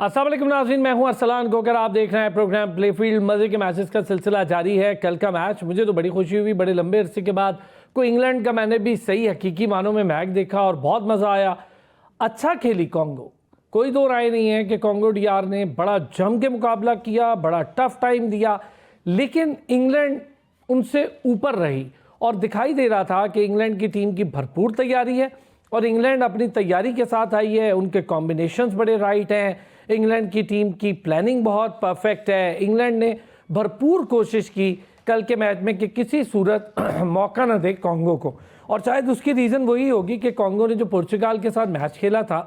अस्सलाम वालेकुम नाज़रीन, मैं हूं अरसलान गोकर। आप देख रहे हैं प्रोग्राम प्लेफील्ड। मज़े के मैचेस का सिलसिला जारी है। कल का मैच मुझे तो बड़ी खुशी हुई, बड़े लंबे अरसे के बाद कोई इंग्लैंड का मैंने भी सही हकीकी मानों में मैच देखा और बहुत मज़ा आया। अच्छा खेली कॉन्गो, कोई दो राय नहीं है कि कॉन्गो डीआर ने बड़ा जम के मुकाबला किया, बड़ा टफ टाइम दिया, लेकिन इंग्लैंड उनसे ऊपर रही और दिखाई दे रहा था कि इंग्लैंड की टीम की भरपूर तैयारी है और इंग्लैंड अपनी तैयारी के साथ आई है। उनके कॉम्बिनेशंस बड़े राइट हैं, इंग्लैंड की टीम की प्लानिंग बहुत परफेक्ट है। इंग्लैंड ने भरपूर कोशिश की कल के मैच में कि किसी सूरत मौका ना दे कॉन्गो को, और शायद उसकी रीज़न वही होगी कि कॉन्गो ने जो पुर्तगाल के साथ मैच खेला था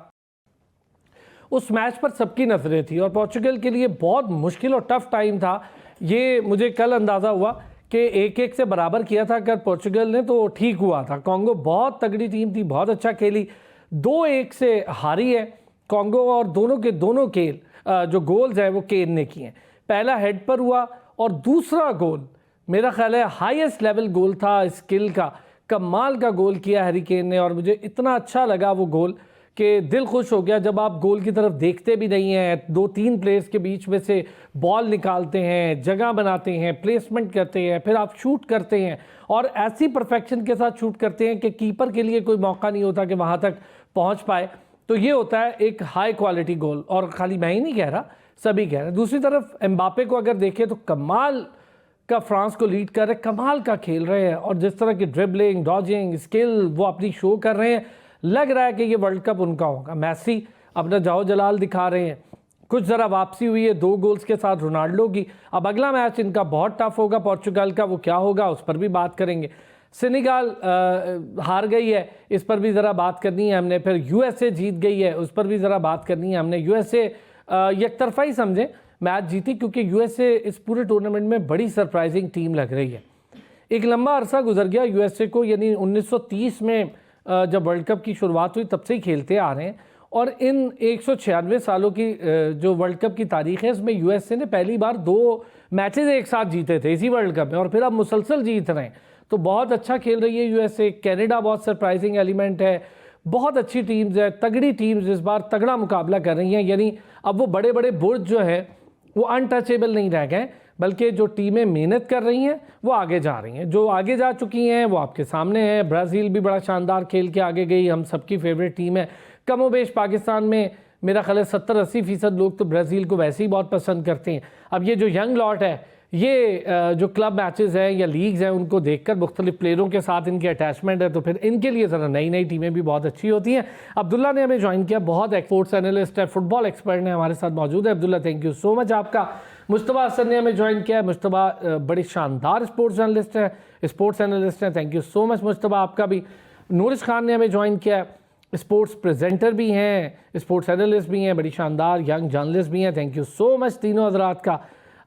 उस मैच पर सबकी नज़रें थी और पोर्चुगल के लिए बहुत मुश्किल और टफ टाइम था। ये मुझे कल अंदाज़ा हुआ कि 1-1 से बराबर किया था अगर पोर्चुगल ने तो ठीक हुआ था। कॉन्गो बहुत तगड़ी टीम थी, बहुत अच्छा खेली, 2-1 से हारी है कॉन्गो और दोनों के दोनों जो गोल्स हैं वो केन ने किए हैं। पहला हेड पर हुआ और दूसरा गोल मेरा ख्याल है हाईएस्ट लेवल गोल था स्किल का, कमाल का गोल किया हैरी केन ने और मुझे इतना अच्छा लगा वो गोल कि दिल खुश हो गया। जब आप गोल की तरफ देखते भी नहीं हैं, 2-3 प्लेयर्स के बीच में से बॉल निकालते हैं, जगह बनाते हैं, प्लेसमेंट करते हैं, फिर आप शूट करते हैं और ऐसी परफेक्शन के साथ शूट करते हैं कि कीपर के लिए कोई मौका नहीं होता कि वहाँ तक पहुँच पाए, तो ये होता है एक हाई क्वालिटी गोल। और खाली मैं ही नहीं कह रहा, सभी कह रहे हैं। दूसरी तरफ एम्बापे को अगर देखें तो कमाल का फ्रांस को लीड कर रहे हैं, कमाल का खेल रहे हैं और जिस तरह की ड्रिबलिंग, डॉजिंग, स्किल वो अपनी शो कर रहे हैं, लग रहा है कि ये वर्ल्ड कप उनका होगा। मैसी अपना जाओ जलाल दिखा रहे हैं, कुछ ज़रा वापसी हुई है 2 गोल्स के साथ रोनाल्डो की। अब अगला मैच इनका बहुत टफ होगा पोर्चुगल का, वो क्या होगा उस पर भी बात करेंगे। सेनेगल हार गई है, इस पर भी ज़रा बात करनी है हमने। फिर यूएसए जीत गई है, उस पर भी ज़रा बात करनी है हमने। यूएसए एक तरफा ही समझें मैच जीती क्योंकि यूएसए इस पूरे टूर्नामेंट में बड़ी सरप्राइजिंग टीम लग रही है। एक लंबा अरसा गुजर गया यूएसए को, यानी 1930 में जब वर्ल्ड कप की शुरुआत हुई तब से ही खेलते आ रहे हैं और इन 196 सालों की जो वर्ल्ड कप की तारीख है इसमें यूएसए ने पहली बार 2 मैचेस एक साथ जीते थे इसी वर्ल्ड कप में और फिर अब मुसलसल जीत रहे हैं, तो बहुत अच्छा खेल रही है यूएसए। कनाडा बहुत सरप्राइजिंग एलिमेंट है, बहुत अच्छी टीम्स है, तगड़ी टीम्स इस बार तगड़ा मुकाबला कर रही हैं। यानी अब वो बड़े बड़े बुर्ज जो है वो अनटचेबल नहीं रह गए, बल्कि जो टीमें मेहनत कर रही हैं वो आगे जा रही हैं। जो आगे जा चुकी हैं वो आपके सामने है। ब्राज़ील भी बड़ा शानदार खेल के आगे गई, हम सबकी फेवरेट टीम है। कमोबेश पाकिस्तान में मेरा ख्याल है 70-80% लोग तो ब्राज़ील को वैसे ही बहुत पसंद करते हैं। अब ये जो यंग लॉट है, ये जो क्लब मैचेस हैं या लीग्स हैं उनको देखकर मुख्तलिफ प्लेयरों के साथ इनकी अटैचमेंट है, तो फिर इनके लिए ज़रा नई नई टीमें भी बहुत अच्छी होती हैं। अब्दुल्ला ने हमें ज्वाइन किया, बहुत स्पोर्ट्स एनालिस्ट है, फुटबॉल एक्सपर्ट ने हमारे साथ मौजूद है। Abdullah thank you so much आपका। मुस्तबा हसन ने हमें ज्वाइन किया, मुस्तबा बड़ी शानदार स्पोर्ट्स एनालिस्ट हैं, थैंक यू सो मच मुस्तबा आपका भी। नूरिस खान ने हमें ज्वाइन किया, स्पोर्ट्स प्रेजेंटर भी हैं, स्पोर्ट्स एनालिस्ट भी हैं, बड़ी शानदार यंग जर्नलिस्ट भी हैं, थैंक यू सो मच तीनों हजरात का।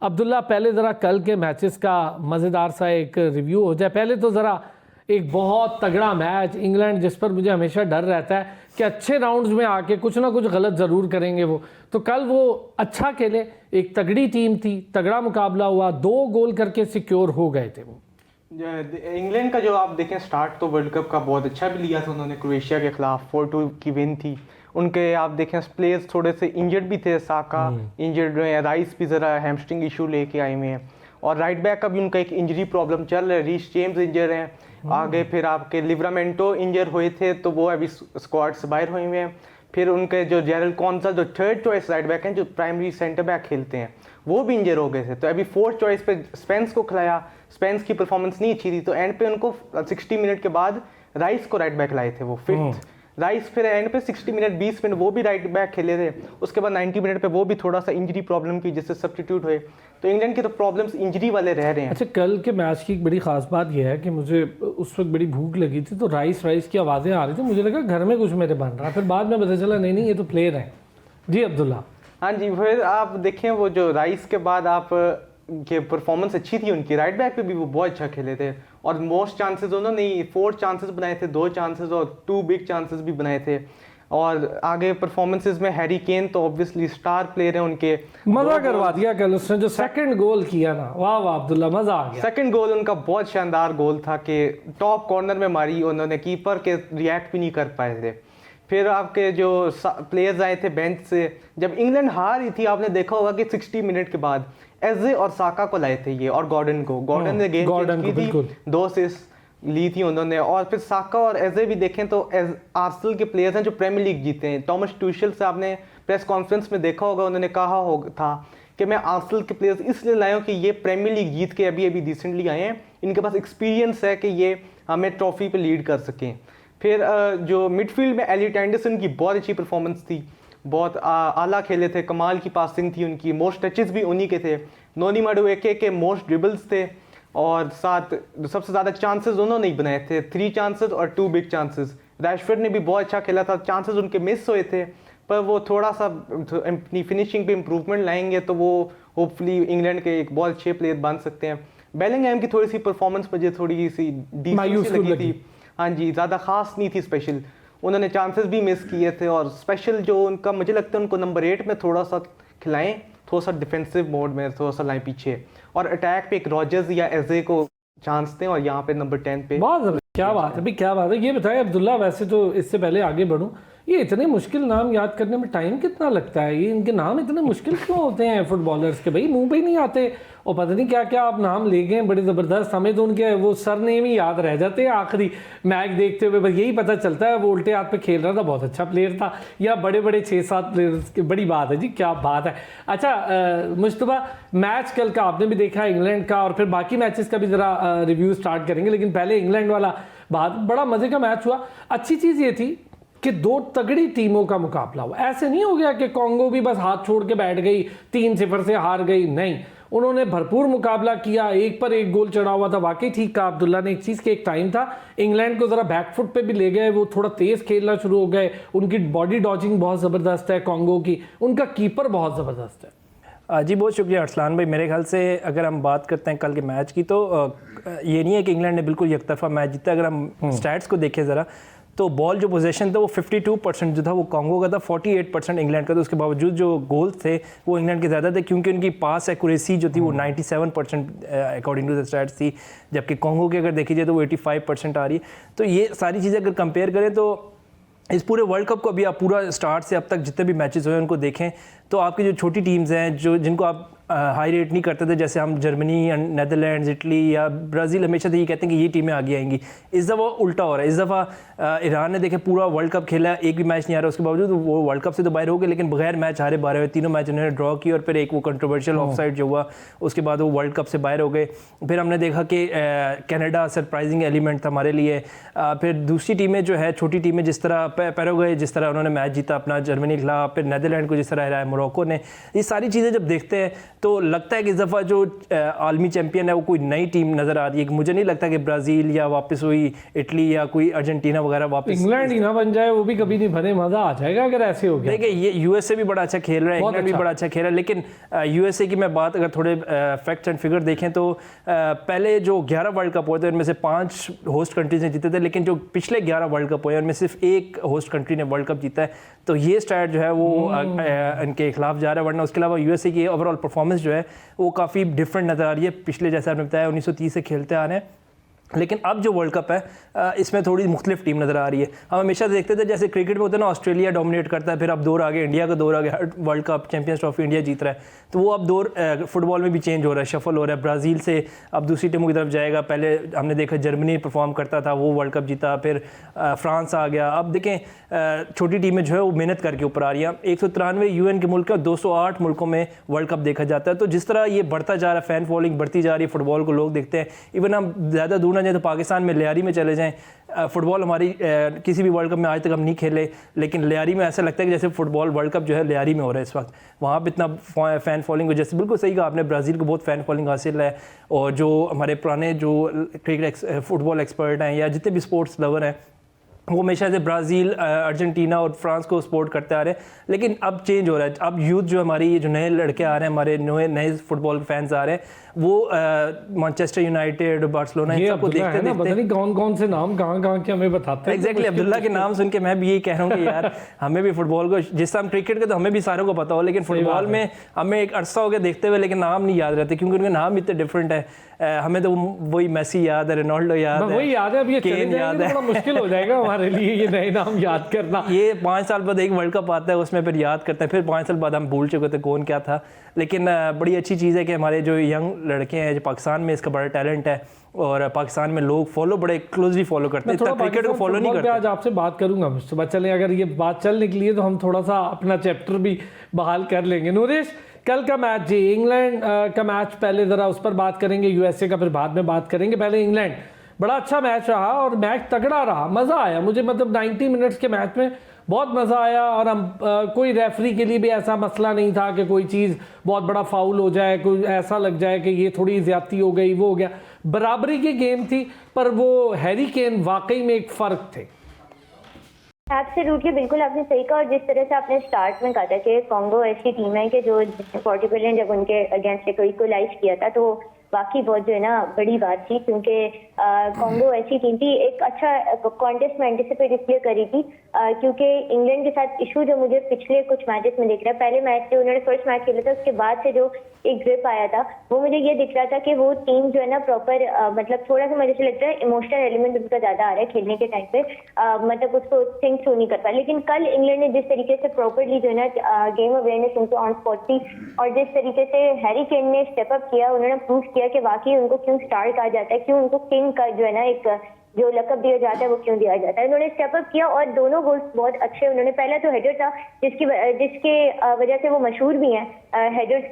अब्दुल्ला पहले ज़रा कल के मैचेस का मज़ेदार सा एक रिव्यू हो जाए। पहले तो ज़रा एक बहुत तगड़ा मैच इंग्लैंड, जिस पर मुझे हमेशा डर रहता है कि अच्छे राउंड्स में आके कुछ ना कुछ गलत ज़रूर करेंगे वो, तो कल वो अच्छा खेले, एक तगड़ी टीम थी, तगड़ा मुकाबला हुआ, 2 गोल करके सिक्योर हो गए थे वो। इंग्लैंड का जो आप देखें स्टार्ट तो वर्ल्ड कप का बहुत अच्छा भी लिया था उन्होंने, क्रोएशिया के खिलाफ 4-2 की विन थी उनके। आप देखें प्लेयर्स थोड़े से इंजर्ड भी थे, साका इंजर्ड हुए हैं, राइस भी ज़रा हैमस्ट्रिंग इशू लेके आए हुए हैं और राइट बैक का भी उनका एक इंजरी प्रॉब्लम चल रहा है, रीस जेम्स इंजर हैं आगे। फिर आपके लिवरामेंटो इंजर हुए थे तो वो अभी स्क्वाड से बाहर हुए हैं। फिर उनके जो जेरल कॉन्सा जो 3rd चॉइस राइट बैक हैं, जो प्राइमरी सेंटर बैक खेलते हैं, वो भी इंजर हो गए थे, तो अभी 4th चॉइस पे स्पेंस को खिलाया। स्पेंस की परफॉर्मेंस नहीं अच्छी थी तो एंड पे उनको 60 मिनट के बाद राइस को राइट बैक लाए थे वो 5th राइस। फिर एंड पे 60 मिनट 20 मिनट वो भी राइट बैक खेले थे, उसके बाद 90 मिनट पे वो भी थोड़ा सा इंजरी प्रॉब्लम की जिससे सब्स्टिट्यूट हुए। तो इंग्लैंड के तो प्रॉब्लम्स इंजरी वाले रह रहे हैं। अच्छा, कल के मैच की एक बड़ी खास बात यह है कि मुझे उस वक्त बड़ी भूख लगी थी तो राइस की आवाज़ें आ रही थी, मुझे लगा घर में कुछ मेरे बन रहा है, फिर बाद में पता चला नहीं ये तो प्लेयर हैं। जी अब्दुल्ला। हाँ जी, फिर आप देखें वो जो राइस के बाद आप के परफॉर्मेंस अच्छी थी उनकी, राइट बैक पे भी वो बहुत अच्छा खेले थे और मोस्ट चांसेस उन्होंने 4 चांसेस बनाए थे, 2 चांसेस और 2 बिग चांसेस भी बनाए थे। और आगे परफॉर्मेंसेस में हैरी केन तो ऑब्वियसली स्टार प्लेयर है उनके, मजा करवा दिया कल उसने जो सेकंड गोल किया ना, वाह वाह अब्दुल्ला, मजा आ गया। सेकंड गोल उनका बहुत शानदार गोल था कि टॉप कॉर्नर में मारी उन्होंने, कीपर के रिएक्ट भी नहीं कर पाए थे। फिर आपके जो प्लेयर्स आए थे बेंच से, जब इंग्लैंड हार रही थी आपने देखा होगा कि 60 मिनट के बाद एजे और साका को लाए थे ये, और गॉर्डन ने गेम चेंज की थी, 2 असिस्ट ली थी उन्होंने। और फिर साका और एजे भी देखें तो आर्सेनल के प्लेयर्स हैं जो प्रीमियर लीग जीते हैं। टॉमस ट्यूशल से आपने प्रेस कॉन्फ्रेंस में देखा होगा, उन्होंने कहा था कि मैं आर्सेनल के प्लेयर्स इसलिए लाया हूँ कि ये प्रीमियर लीग जीत के अभी रिसेंटली आए हैं, इनके पास एक्सपीरियंस है कि ये हमें ट्रॉफी पे लीड कर सकें। फिर जो मिडफील्ड में एलियट एंडरसन की बहुत अच्छी परफॉर्मेंस थी, बहुत आला खेले थे, कमाल की पासिंग थी उनकी, मोस्ट टचेस भी उन्हीं के थे। नोनी माडुएके के मोस्ट ड्रिबल्स थे, और साथ सबसे ज़्यादा चांसेस उन्होंने ही बनाए थे, 3 चांसेस और 2 बिग चांसेस। रैशफोर्ड ने भी बहुत अच्छा खेला था, चांसेस उनके मिस हुए थे, पर वो थोड़ा सा अपनी फिनिशिंग पे इम्प्रूवमेंट लाएंगे तो वो होपफुली इंग्लैंड के एक बहुत अच्छे प्लेयर बन सकते हैं। बेलिंगहैम की थोड़ी सी परफॉर्मेंस मुझे थोड़ी सी डिसेंट लगी थी, हाँ जी, ज़्यादा खास नहीं थी स्पेशल, उन्होंने चांसेस भी मिस किए थे। और स्पेशल जो उनका मुझे लगता है उनको नंबर 8 में थोड़ा सा खिलाएं, थोड़ा सा डिफेंसिव मोड में थोड़ा सा लाएं पीछे, और अटैक पे एक रॉजर्स या एजे को चांस दें, और यहाँ पे नंबर 10 पे। बहुत क्या बात है भाई, क्या बात है। ये बताएं अब्दुल्ला, वैसे तो इससे पहले आगे बढ़ूं, ये इतने मुश्किल नाम याद करने में टाइम कितना लगता है? ये इनके नाम इतने मुश्किल क्यों होते हैं फुटबॉलर्स के? भाई मुंह पे ही नहीं आते, और पता नहीं क्या क्या आप नाम ले गए बड़े ज़बरदस्त। हमें तो उनके वो सरनेम ही याद रह जाते हैं आखिरी मैच देखते हुए, बस यही पता चलता है वो उल्टे हाथ पे खेल रहा था, बहुत अच्छा प्लेयर था, या बड़े बड़े 6-7 प्लेयर्स की बड़ी बात है जी, क्या बात है। अच्छा मुश्तबा, मैच कल का आपने भी देखा इंग्लैंड का, और फिर बाकी मैचेस का भी ज़रा रिव्यू स्टार्ट करेंगे, लेकिन पहले इंग्लैंड वाला बात, बड़ा मज़े का मैच हुआ। अच्छी चीज़ ये थी कि 2 तगड़ी टीमों का मुकाबला हुआ, ऐसे नहीं हो गया कि कांगो भी बस हाथ छोड़ के बैठ गई, 3-0 से हार गई, नहीं, उन्होंने भरपूर मुकाबला किया, 1 पर 1 गोल चढ़ा हुआ था। वाकई ठीक कहा अब्दुल्ला ने एक चीज़ कि एक टाइम था इंग्लैंड को ज़रा बैकफुट पे भी ले गए, वो थोड़ा तेज़ खेलना शुरू हो गए, उनकी बॉडी डॉजिंग बहुत ज़बरदस्त है कांगो की, उनका कीपर बहुत ज़बरदस्त है। जी बहुत शुक्रिया अरसलान भाई। मेरे ख्याल से अगर हम बात करते हैं कल के मैच की, तो ये नहीं है कि इंग्लैंड ने बिल्कुल एकतरफा मैच जीता। अगर हम स्टैट्स को देखें ज़रा, तो बॉल जो पोजीशन था वो 52% जो था वो कांगो का था, 48% इंग्लैंड का था। उसके बावजूद जो गोल्स थे वो इंग्लैंड के ज़्यादा थे, क्योंकि उनकी पास एक्यूरेसी जो थी वो 97% अकॉर्डिंग टू द स्टैट्स थी, जबकि कांगो की अगर देखी जाए तो वो 85% आ रही है। तो ये सारी चीज़ें अगर कंपेयर करें तो इस पूरे वर्ल्ड कप को अभी आप पूरा स्टार्ट से अब तक जितने भी मैचेस हुए उनको देखें, तो आपकी जो छोटी टीम्स हैं जो जिनको आप हाई रेट नहीं करते थे, जैसे हम जर्मनी, नेदरलैंड्स, इटली या ब्राज़ील, हमेशा से ये कहते हैं कि ये टीमें आगे आएंगी। इस दफ़ा उल्टा हो रहा है। इस दफ़ा ईरान ने देखे पूरा वर्ल्ड कप खेला, एक भी मैच नहीं आ रहा, उसके बावजूद वो वर्ल्ड कप से तो बाहर हो गए, लेकिन बगैर मैच हारे 12 हुए, तीनों मैच उन्होंने ड्रॉ किए, और फिर एक वो कंट्रोवर्शियल ऑफसाइड जो हुआ उसके बाद वो वर्ल्ड कप से बाहर हो गए। फिर हमने देखा कि कनाडा सरप्राइजिंग एलिमेंट था हमारे लिए। फिर दूसरी टीमें जो है, छोटी टीमें, जिस तरह पैराग्वे जिस तरह उन्होंने मैच जीता अपना जर्मनी के खिलाफ, फिर नेदरलैंड को जिस तरह हराया मोरक्को ने, ये सारी चीज़ें जब देखते हैं तो लगता है कि इस दफ़ा जो आलमी चैंपियन है वो कोई नई टीम नज़र आ रही है। कि मुझे नहीं लगता कि ब्राज़ील या वापस हुई इटली या कोई अर्जेंटीना वगैरह वापस, इंग्लैंड ही ना बन जाए वो भी कभी नहीं बने, मज़ा आ जाएगा अगर ऐसे हो गया। देखिए ये यूएसए भी बड़ा अच्छा खेल रहा है, इंग्लैंड भी बड़ा अच्छा खेल रहा है, लेकिन यूएसए की मैं बात अगर थोड़े फैक्ट्स एंड फिगर देखें तो पहले जो 11 वर्ल्ड कप हुए थे उनमें से 5 होस्ट कंट्रीज ने जीते थे, लेकिन जो पिछले 11 वर्ल्ड कप हुए उनमें सिर्फ एक होस्ट कंट्री ने वर्ल्ड कप जीता है। तो ये स्टैट जो है वो इनके खिलाफ जा रहा है, वरना उसके अलावा यूएसए की ओवरऑल परफॉर्मेंस जो है वो काफ़ी डिफरेंट नज़र आ रही है। पिछले जैसे आपने बताया 1930 से खेलते आ रहे हैं, लेकिन अब जो वर्ल्ड कप है इसमें थोड़ी मुख्तलिफ टीम नज़र आ रही है। हम हमेशा देखते थे जैसे क्रिकेट में होता है ना, ऑस्ट्रेलिया डोमिनेट करता है, फिर अब दौर आ गया इंडिया का दौर आ गया, world cup champions trophy India जीत रहा है, तो वो अब दौर फुटबॉल में भी चेंज हो रहा है, शफल हो रहा है। ब्राज़ील से अब दूसरी टीमों की तरफ जाएगा। पहले हमने देखा जर्मनी परफॉर्म करता था, वो वर्ल्ड कप जीता, फिर फ्रांस आ गया। अब देखें छोटी टीमें जो है वो मेहनत करके ऊपर आ रही हैं। 193 यूएन के मुल्क है, 208 मुल्कों में वर्ल्ड कप देखा जाता है। तो जिस तरह ये बढ़ता जा रहा है, फैन फॉलोइंग बढ़ती जा रही है, फुटबॉल को लोग देखते हैं। इवन हम ज़्यादा दूर ना जाए तो पाकिस्तान में लियारी में चले जाएं, फुटबॉल हमारी किसी भी वर्ल्ड कप में आज तक हम नहीं खेले, लेकिन लियारी में ऐसा लगता है कि जैसे फुटबॉल वर्ल्ड कप जो है लियारी में हो रहा है इस वक्त। वहाँ पर इतना फ़ैन फॉलोइंग हो, जैसे बिल्कुल सही कहा आपने, ब्राज़ील को बहुत फ़ैन फॉलोइंग हासिल है, और जो हमारे पुराने जो क्रिकेट फुटबॉल एक्सपर्ट हैं या जितने भी स्पोर्ट्स लवर हैं वो हमेशा से ब्राज़ील, अर्जेंटीना और फ्रांस को सपोर्ट करते आ रहे हैं। लेकिन अब चेंज हो रहा है। अब यूथ जो हमारी, ये जो नए लड़के आ रहे हैं, हमारे नए फुटबॉल फैंस आ रहे हैं, वो मैनचेस्टर यूनाइटेड, बार्सिलोना, इन सबको देखते देखते पता नहीं कौन कौन से नाम कहाँ के हमें बताते हैं। एग्जैक्टली अब्दुल्ला के नाम सुन के मैं भी यही कह रहा हूँ कि यार हमें भी फुटबॉल को, जिस हम क्रिकेट के तो हमें भी सारों को पता हो, लेकिन फुटबॉल में हमें एक अरसा हो गया देखते हुए, लेकिन नाम नहीं याद रहते क्योंकि उनके नाम इतने डिफरेंट है। हमें तो वही मेसी याद है, रोनाल्डो याद है, वही याद है, अब ये केन याद है, बड़ा मुश्किल हो जाएगा हमारे लिए ये नए नाम याद करना। ये 5 साल बाद एक वर्ल्ड कप आता है, उसमें फिर याद करते हैं, फिर 5 साल बाद हम भूल चुके थे कौन क्या था। लेकिन बड़ी अच्छी चीज़ है कि हमारे जो यंग लड़के हैं, जो पाकिस्तान में इसका बड़ा टैलेंट है और पाकिस्तान में लोग बड़े क्लोजली फॉलो करते हैं, इतना क्रिकेट को फॉलो नहीं करते। आज आपसे बात करूंगा मुस्तफा, चलें अगर ये बात चल निकली है तो हम थोड़ा सा अपना चैप्टर भी बहाल कर लेंगे। नूरिश, कल का मैच जी, इंग्लैंड का मैच, पहले ज़रा उस पर बात करेंगे, यूएसए का फिर बाद में बात करेंगे। पहले इंग्लैंड, बड़ा अच्छा मैच रहा और मैच तगड़ा रहा, मज़ा आया मुझे, मतलब 90 मिनट्स के मैच में बहुत मज़ा आया। और हम कोई रेफरी के लिए भी ऐसा मसला नहीं था कि कोई चीज़ बहुत बड़ा फाउल हो जाए, कोई ऐसा लग जाए कि ये थोड़ी ज़्यादती हो गई, वो हो गया। बराबरी की गेम थी, पर वो हैरी केन वाकई में एक फ़र्क थे। एब्सोल्युटली, बिल्कुल आपने सही कहा। और जिस तरह से आपने स्टार्ट में कहा था कि कॉन्गो ऐसी टीम है कि जो पोर्टुगल ने जब उनके अगेंस्ट इक्वलाइज किया था तो वाकई बहुत जो है ना बड़ी बात थी, क्योंकि कॉन्गो ऐसी टीम थी, एक अच्छा कॉन्टेस्ट में एंटिसिपेट इसलिए करी थी क्योंकि इंग्लैंड के साथ इशू जो मुझे पिछले कुछ मैचेस में दिख रहा है, पहले मैच जो उन्होंने फर्स्ट मैच खेला था उसके बाद से जो एक ग्रिप आया था, वो मुझे ये दिख रहा था कि वो टीम जो है ना प्रॉपर मतलब थोड़ा सा मुझे लगता है इमोशनल एलिमेंट उनका ज्यादा आ रहा है खेलने के टाइम पे, मतलब उसको थिंक थ्रू नहीं कर पाया। लेकिन कल इंग्लैंड ने जिस तरीके से प्रॉपरली जो है ना गेम अवेयरनेस उनको ऑन स्पॉट थी, और जिस तरीके से हैरी केन ने स्टेप अप किया, उन्होंने प्रूव किया कि वाकई उनको क्यों स्टार कहा जाता है, क्यों उनको किंग का जो है ना एक जो लकब दिया जाता है वो क्यों दिया जाता है। उन्होंने स्टेप अप किया और दोनों गोल्स बहुत अच्छे। उन्होंने पहला तो हेडर था जिसके वजह से वो मशहूर भी हैं हेडर्स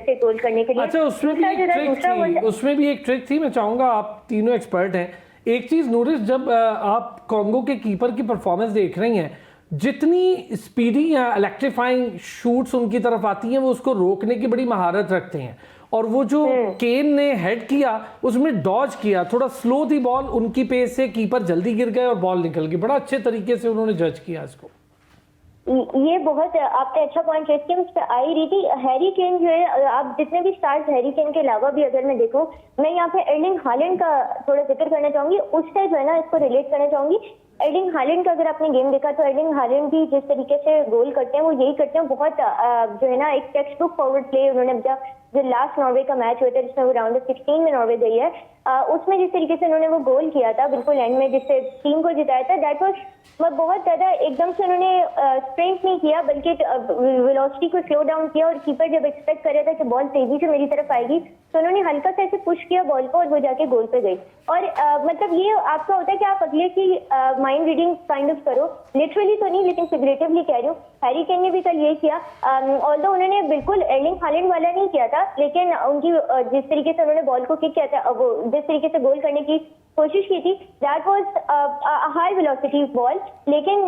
से गोल करने के लिए। अच्छा, उसमें भी एक ट्रिक थी, मैं चाहूंगा, आप तीनों एक्सपर्ट हैं। एक चीज नूरिश, जब आप कॉन्गो के कीपर की परफॉर्मेंस देख रही हैं, जितनी स्पीडी या इलेक्ट्रीफाइंग शूट्स उनकी तरफ आती हैं वो उसको रोकने की बड़ी महारत रखते हैं। और वो जो केन ने हेड किया उसमें डॉज किया, थोड़ा स्लो थी बॉल, उनकी पेस से कीपर जल्दी गिर गए और बॉल निकल गई। बड़ा अच्छे तरीके से उन्होंने जज किया इसको। ये बहुत आपने अच्छा पॉइंट रेस किया, मुझ पर आई रही थी। हैरी केन जो है, आप जितने भी स्टार्स हैरी केन के अलावा भी अगर मैं देखूं, मैं यहाँ पे एर्लिंग हालैंड का थोड़ा जिक्र करना चाहूंगी, उससे जो है ना इसको रिलेट करना चाहूंगी। एर्लिंग हालैंड का अगर आपने गेम देखा तो एर्लिंग हालैंड भी जिस तरीके से गोल करते हैं वो यही करते हैं, बहुत जो है ना एक टेक्स्ट बुक फॉरवर्ड प्ले। उन्होंने जो लास्ट नॉर्वे का मैच हुआ था जिसमें वो राउंड ऑफ 16 में नॉर्वे गई है, उसमें जिस तरीके से उन्होंने वो गोल किया था बिल्कुल एंड में जिससे टीम को जिताया था, दैट वाज बहुत ज्यादा एकदम से उन्होंने स्प्रिंट नहीं किया बल्कि वेलोसिटी को स्लो डाउन किया। और कीपर जब एक्सपेक्ट कर रहा था कि बॉल तेजी से मेरी तरफ आएगी तो उन्होंने हल्का सा ऐसे पुश किया बॉल को और वो जाके गोल पे गई। और मतलब ये आपका होता है कि आप अगले की माइंड रीडिंग काइंड ऑफ करो, लिटरली तो नहीं लेकिन फिगरेटिवली कह रही हूँ। हैरी केन ने भी कल ये किया, ऑल्दो उन्होंने बिल्कुल एर्लिंग हालैंड वाला नहीं किया था, लेकिन उनकी जिस तरीके से उन्होंने बॉल को किक किया था, वो जिस तरीके से गोल करने की कोशिश की थी, that was high velocity ball, लेकिन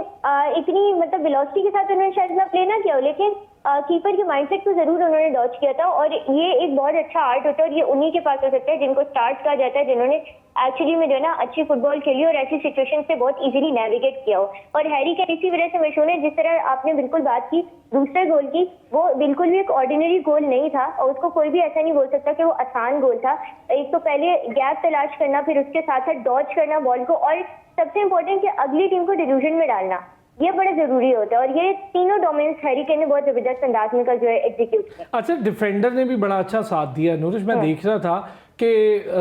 इतनी मतलब वेलोसिटी के साथ उन्होंने शायद इतना प्ले ना किया हो, लेकिन कीपर के माइंडसेट को जरूर उन्होंने डॉच किया था। और ये एक बहुत अच्छा आर्ट होता है और ये उन्हीं के पास हो सकता है जिनको स्टार्ट कहा जाता है, जिन्होंने एक्चुअली में जो है ना अच्छी फुटबॉल खेली और ऐसी सिचुएशन से बहुत इजीली नेविगेट किया हो। और हैरी केन इसी वजह से मशहूर है। जिस तरह आपने बिल्कुल बात की दूसरे गोल की, वो बिल्कुल भी एक ऑर्डिनरी गोल नहीं था और उसको कोई भी ऐसा नहीं बोल सकता कि वो आसान गोल था। एक तो पहले गैप तलाश करना, फिर उसके साथ साथ डॉच करना बॉल को, और सबसे इम्पोर्टेंट कि अगली टीम को डिल्यूजन में डालना, ये बड़ा जरूरी होता है। और ये तीनों डोमेन्स हैरी केन ने बहुत जबरदस्त अंदाज में कल जो है एग्जीक्यूट किया। अच्छा, डिफेंडर ने भी बड़ा अच्छा साथ दिया नूरिश। मैं देख रहा था कि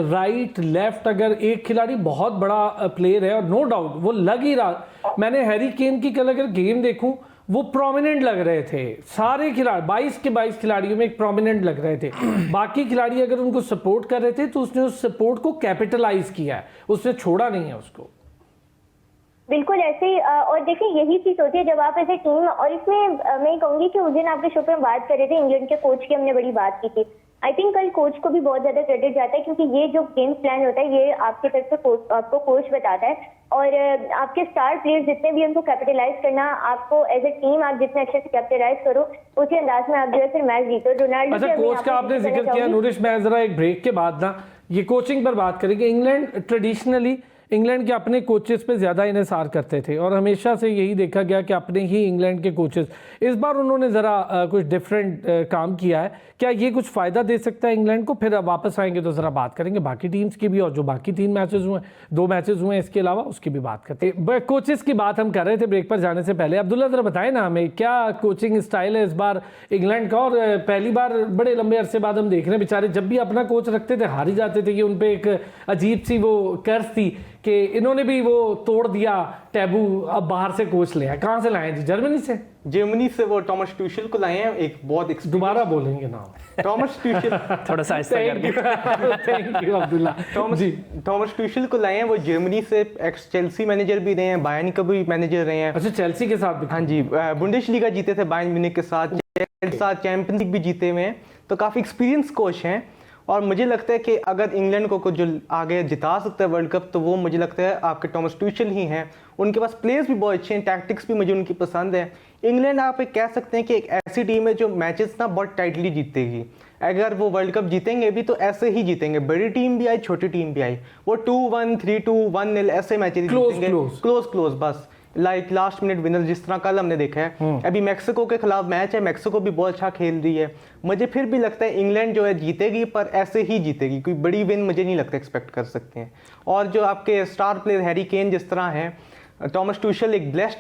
राइट लेफ्ट अगर एक खिलाड़ी बहुत बड़ा प्लेयर है और नो डाउट वो लग ही रहा, मैंने हैरी केन की कल अगर गेम देखूं वो प्रोमिनेंट लग रहे थे, सारे खिलाड़ी 22 के 22 खिलाड़ियों में एक प्रोमिनेंट लग रहे थे। बाकी खिलाड़ी अगर उनको सपोर्ट कर रहे थे तो उसने उस सपोर्ट को कैपिटलाइज किया है, उसने छोड़ा नहीं है उसको। बिल्कुल ऐसे ही। और देखिए यही चीज होती है जब आप ऐसे टीम, और इसमें मैं कहूंगी कि उस दिन आपके शो पे हम बात कर रहे थे इंग्लैंड के कोच की, हमने बड़ी बात की थी। आई थिंक कल कोच को भी बहुत ज्यादा क्रेडिट जाता है, क्योंकि ये जो गेम प्लान होता है ये आपकी तरफ से आपको कोच बताता है, और आपके स्टार प्लेयर्स जितने भी उनको कैपिटलाइज करना, आपको एज ए टीम आप जितने अच्छे से कैपिटलाइज करो उसी अंदाज में आप जो है फिर मैच जीतो। रोनाल्डो, अच्छा, कोच का आपने जिक्र किया नूरिश, मैं जरा एक ब्रेक के बाद ना ये कोचिंग पर बात करेंगे। इंग्लैंड ट्रेडिशनली इंग्लैंड के अपने कोचेस पे ज़्यादा इन्हिसार करते थे और हमेशा से यही देखा गया कि अपने ही इंग्लैंड के कोचेस, इस बार उन्होंने ज़रा कुछ डिफरेंट काम किया है। क्या ये कुछ फ़ायदा दे सकता है इंग्लैंड को? फिर अब वापस आएंगे तो ज़रा बात करेंगे बाकी टीम्स की भी, और जो बाकी 3 मैचेस हुए, 2 मैचेस हुए इसके अलावा उसकी भी बात करते हैं। कोचेस की बात हम कर रहे थे ब्रेक पर जाने से पहले। अब्दुल्ला ज़रा बताएं ना हमें क्या कोचिंग स्टाइल है इस बार इंग्लैंड का? और पहली बार बड़े लंबे अरसे बाद हम देख रहे हैं, बेचारे जब भी अपना कोच रखते थे हार ही जाते थे, कि उन पर एक अजीब सी वो कर्ज थी कि इन्होंने भी वो तोड़ दिया टैबू, अब बाहर से कोच लिया? कहाँ से लाए जी? जर्मनी से? जर्मनी से वो टॉमस ट्यूशल को लाए हैं, एक बहुत दोबारा बोलेंगे नाम? टॉमस ट्यूशल थोड़ा सा आहिस्ता करके। Thank you Abdullah ji. Thomas Tuchel को लाए हैं, वो जर्मनी से एक्स चेल्सी मैनेजर भी रहे हैं, बायर्न का भी मैनेजर रहे हैं। अच्छा, चेल्सी के साथ भी? हाँ जी, बुंडेसलीगा जीते थे बायर्न म्यूनिख के साथ, चैंपियंस लीग भी जीते हुए हैं, तो काफ़ी एक्सपीरियंस कोच हैं। और मुझे लगता है कि अगर इंग्लैंड को जो आगे जिता सकता है वर्ल्ड कप, तो वो मुझे लगता है आपके टॉमस ट्यूशल ही हैं। उनके पास प्लेयर्स भी बहुत अच्छे हैं, टैक्टिक्स भी मुझे उनकी पसंद है। इंग्लैंड आप एक कह सकते हैं कि एक ऐसी टीम है जो मैचेस ना बहुत टाइटली जीतेगी। अगर वो वर्ल्ड कप जीतेंगे भी तो ऐसे ही जीतेंगे, बड़ी टीम भी आई छोटी टीम भी आई, वो 2-1, 3-2, 1-0 ऐसे मैचेस जीतेंगे, क्लोज बस, लाइक लास्ट मिनट विनर, जिस तरह कल हमने देखा है। अभी मैक्सिको के खिलाफ मैच है, मैक्सिको भी बहुत अच्छा खेल रही है। मुझे फिर भी लगता है इंग्लैंड जो है जीतेगी, पर ऐसे ही जीतेगी, कोई बड़ी विन मुझे नहीं लगता एक्सपेक्ट कर सकते हैं। और जो आपके स्टार प्लेयर हैरी केन जिस तरह है, टॉमस ट्यूशल एक ब्लेस्ड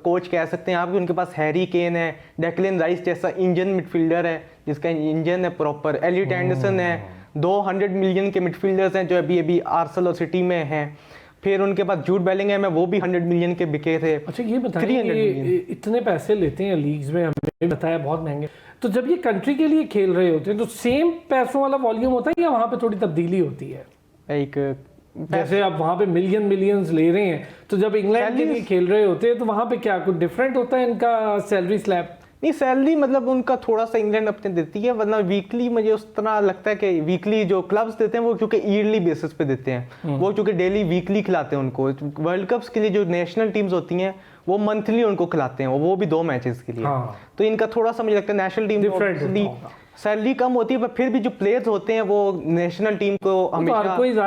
कोच कह सकते हैं आप, उनके पास हैरी केन है, डेक्लन राइस जैसा इंजन मिडफील्डर है जिसका इंजन है प्रॉपर, एलियट एंडरसन है, 200 मिलियन के मिडफील्डर्स हैं जो अभी आर्सेनल और सिटी में हैं। फिर उनके पास जूड बेलिंगहम है, वो भी 100 मिलियन के बिके थे। अच्छा, ये बताइए इतने पैसे लेते हैं लीग्स में, हमें बताया बहुत महंगे, तो जब ये कंट्री के लिए खेल रहे होते हैं तो सेम पैसों वाला वॉल्यूम होता है या वहाँ पे थोड़ी तब्दीली होती है? एक जैसे आप वहाँ पे मिलियंस ले रहे हैं, तो जब इंग्लैंड के लिए खेल रहे होते हैं तो वहाँ पे क्या कुछ डिफरेंट होता है इनका सैलरी स्लैब? नहीं, सैलरी मतलब उनका थोड़ा सा इंग्लैंड अपने देती है, वरना वीकली मुझे उस तरह लगता है कि वीकली जो क्लब्स देते हैं वो क्योंकि ईयरली बेसिस पे देते हैं, वो क्योंकि डेली वीकली खिलाते हैं उनको। वर्ल्ड कप्स के लिए जो नेशनल टीम्स होती हैं वो मंथली उनको खिलाते हैं, वो भी 2 मैचेस के लिए। तो इनका थोड़ा सा मुझे लगता है नेशनल टीम सैलरी कम होती है, पर फिर भी जो प्लेयर्स होते हैं वो नेशनल टीम को हमेशा